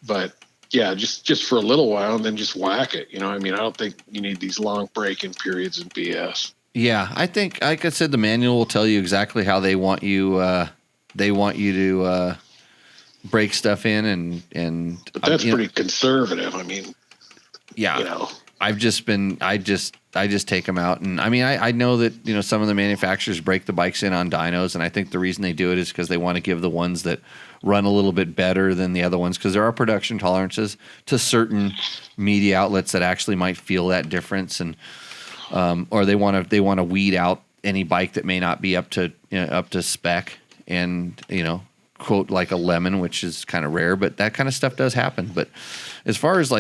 But yeah, just for a little while and then just whack it. I don't think you need these long break-in periods and BS. Yeah, I think, like I said, the manual will tell you exactly how they want you. They want you to break stuff in, But that's pretty conservative. Yeah, I've just been, I just take them out, and I know that some of the manufacturers break the bikes in on dynos, and I think the reason they do it is because they want to give the ones that run a little bit better than the other ones, because there are production tolerances to certain media outlets that actually might feel that difference, and or they want to weed out any bike that may not be up to spec, and quote like a lemon, which is kind of rare, but that kind of stuff does happen. But as far as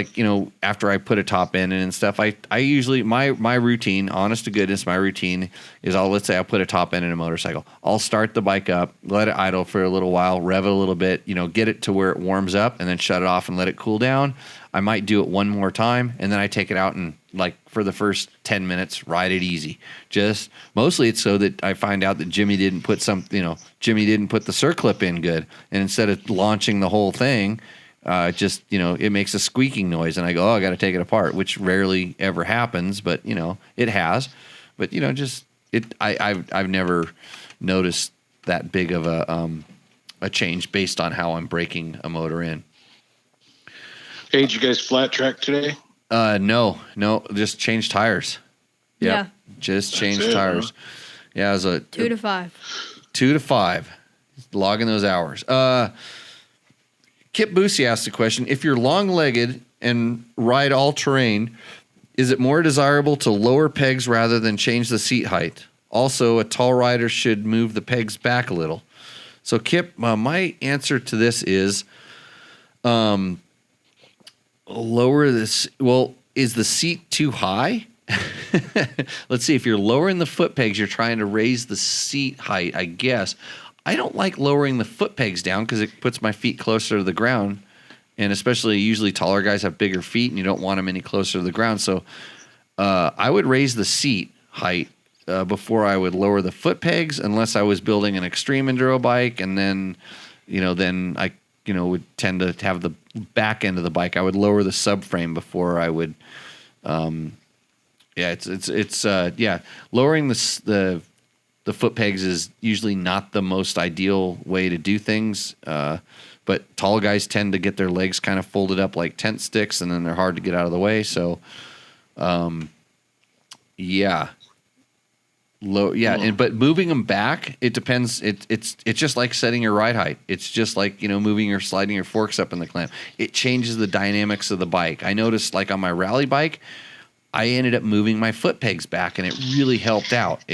after I put a top in and stuff, I usually my routine, honest to goodness, my routine is let's say I put a top end in a motorcycle. I'll start the bike up, let it idle for a little while, rev it a little bit, get it to where it warms up, and then shut it off and let it cool down. I might do it one more time, and then I take it out and for the first 10 minutes, ride it easy. Just mostly it's so that I find out that Jimmy didn't put the circlip in good, and instead of launching the whole thing, it makes a squeaking noise, and I go, I got to take it apart, which rarely ever happens, but it has. But I've never noticed that big of a change based on how I'm breaking a motor in. Hey, did you guys flat track today? No, just change tires. Yep, Yeah. just change tires. Huh? Yeah, it was a 2 to 5. 2 to 5, logging those hours. Kip Boosie asked the question: if you're long-legged and ride all terrain, is it more desirable to lower pegs rather than change the seat height? Also, a tall rider should move the pegs back a little. So, Kip, my answer to this is, lower this. Well, is the seat too high? Let's see. If you're lowering the foot pegs, you're trying to raise the seat height, I guess. I don't like lowering the foot pegs down because it puts my feet closer to the ground. And especially usually taller guys have bigger feet and you don't want them any closer to the ground. So I would raise the seat height before I would lower the foot pegs, unless I was building an extreme enduro bike. And then, then I, would tend to have the back end of the bike. I would lower the subframe before I would, lowering the foot pegs is usually not the most ideal way to do things. But tall guys tend to get their legs kind of folded up like tent sticks, and then they're hard to get out of the way. So, but moving them back, it depends. It's just like setting your ride height. It's just like moving or sliding your forks up in the clamp. It changes the dynamics of the bike. I noticed, like on my rally bike, I ended up moving my foot pegs back, and it really helped out.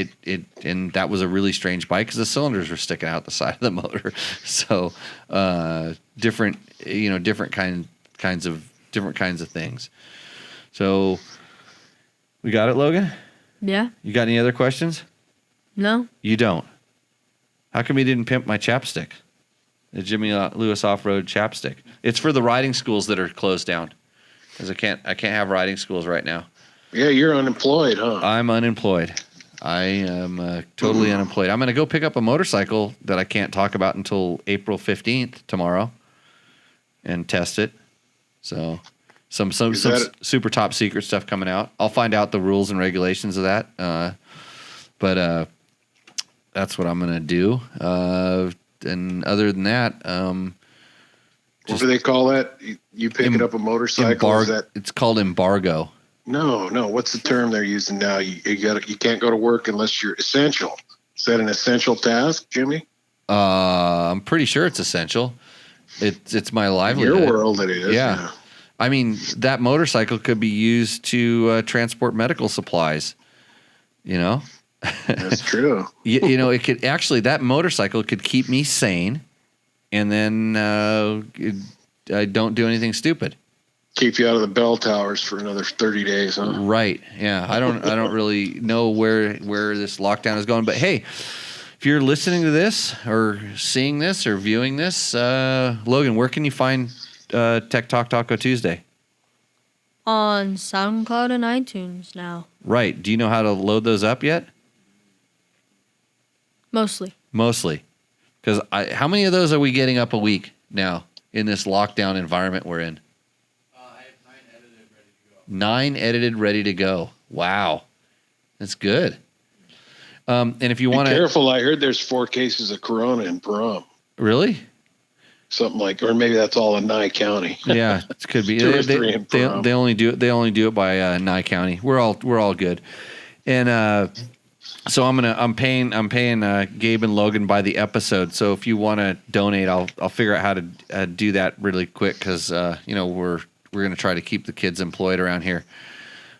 And that was a really strange bike because the cylinders were sticking out the side of the motor. So different kinds of things. So we got it, Logan? Yeah. You got any other questions? No. You don't. How come you didn't pimp my chapstick? The Jimmy Lewis Off-Road chapstick. It's for the riding schools that are closed down, because I can't have riding schools right now. Yeah, you're unemployed, huh? I'm unemployed. I am totally unemployed. I'm going to go pick up a motorcycle that I can't talk about until April 15th tomorrow and test it. So some super top secret stuff coming out. I'll find out the rules and regulations of that. But that's what I'm going to do. And other than that, what do they call that? You picking up a motorcycle? It's called embargo. No. What's the term they're using now? You can't go to work unless you're essential. Is that an essential task, Jimmy? I'm pretty sure it's essential. It's my livelihood. In your world, it is. Yeah. I mean, that motorcycle could be used to transport medical supplies. That's true. It could actually, that motorcycle could keep me sane, and then I don't do anything stupid. Keep you out of the bell towers for another 30 days, huh? Right. Yeah. I don't really know where this lockdown is going, but hey, if you're listening to this or seeing this or viewing this, Logan, where can you find Tech Talk Taco Tuesday? On SoundCloud and iTunes now. Right. Do you know how to load those up yet? Mostly. Because how many of those are we getting up a week now in this lockdown environment we're in? 9 edited, ready to go. Wow. That's good. And if you Be want to... careful. I heard there's 4 cases of Corona in Pahrump. Really? Something like, or maybe that's all in Nye County. Yeah, it could be. 2 or 3 in Pahrump. They only do it by Nye County. We're all good. And so I'm paying Gabe and Logan by the episode. So if you want to donate, I'll figure out how to do that really quick because we're gonna try to keep the kids employed around here.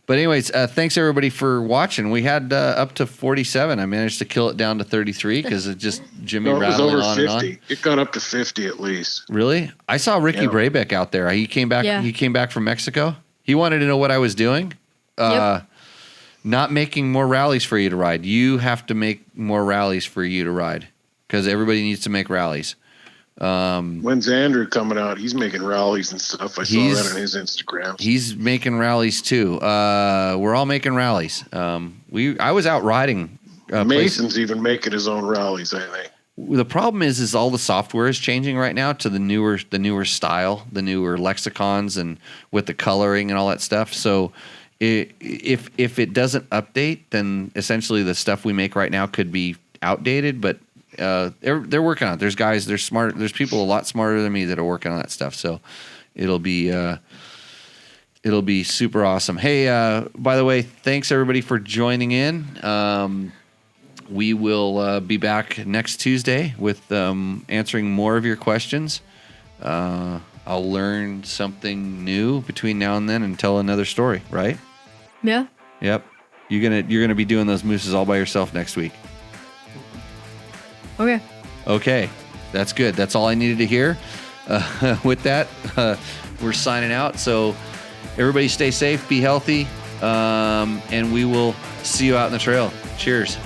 But anyways, thanks everybody for watching. We had up to 47. I managed to kill it down to 33 because it just Jimmy No, it was rattling over on 50. and on. It got up to 50 at least. Really? I saw Ricky Yeah. Brabeck out there. He came back. Yeah. He came back from Mexico. He wanted to know what I was doing. Yep. Not making more rallies for you to ride. You have to make more rallies for you to ride because everybody needs to make rallies. When's Andrew coming out? He's making rallies and stuff. I saw that on his Instagram. He's making rallies too. We're all making rallies. I was out riding. Mason's even making his own rallies, I think. The problem is all the software is changing right now to the newer style, the newer lexicons, and with the coloring and all that stuff. So if it doesn't update, then essentially the stuff we make right now could be outdated. But they're working on it. There's guys. There's smart. There's people a lot smarter than me that are working on that stuff. So it'll be super awesome. Hey, by the way, thanks everybody for joining in. We will be back next Tuesday with answering more of your questions. I'll learn something new between now and then and tell another story, right? Yeah. Yep. You're gonna be doing those mooses all by yourself next week. Okay. Okay. That's good. That's all I needed to hear. With that, we're signing out. So everybody stay safe, be healthy, and we will see you out in the trail. Cheers.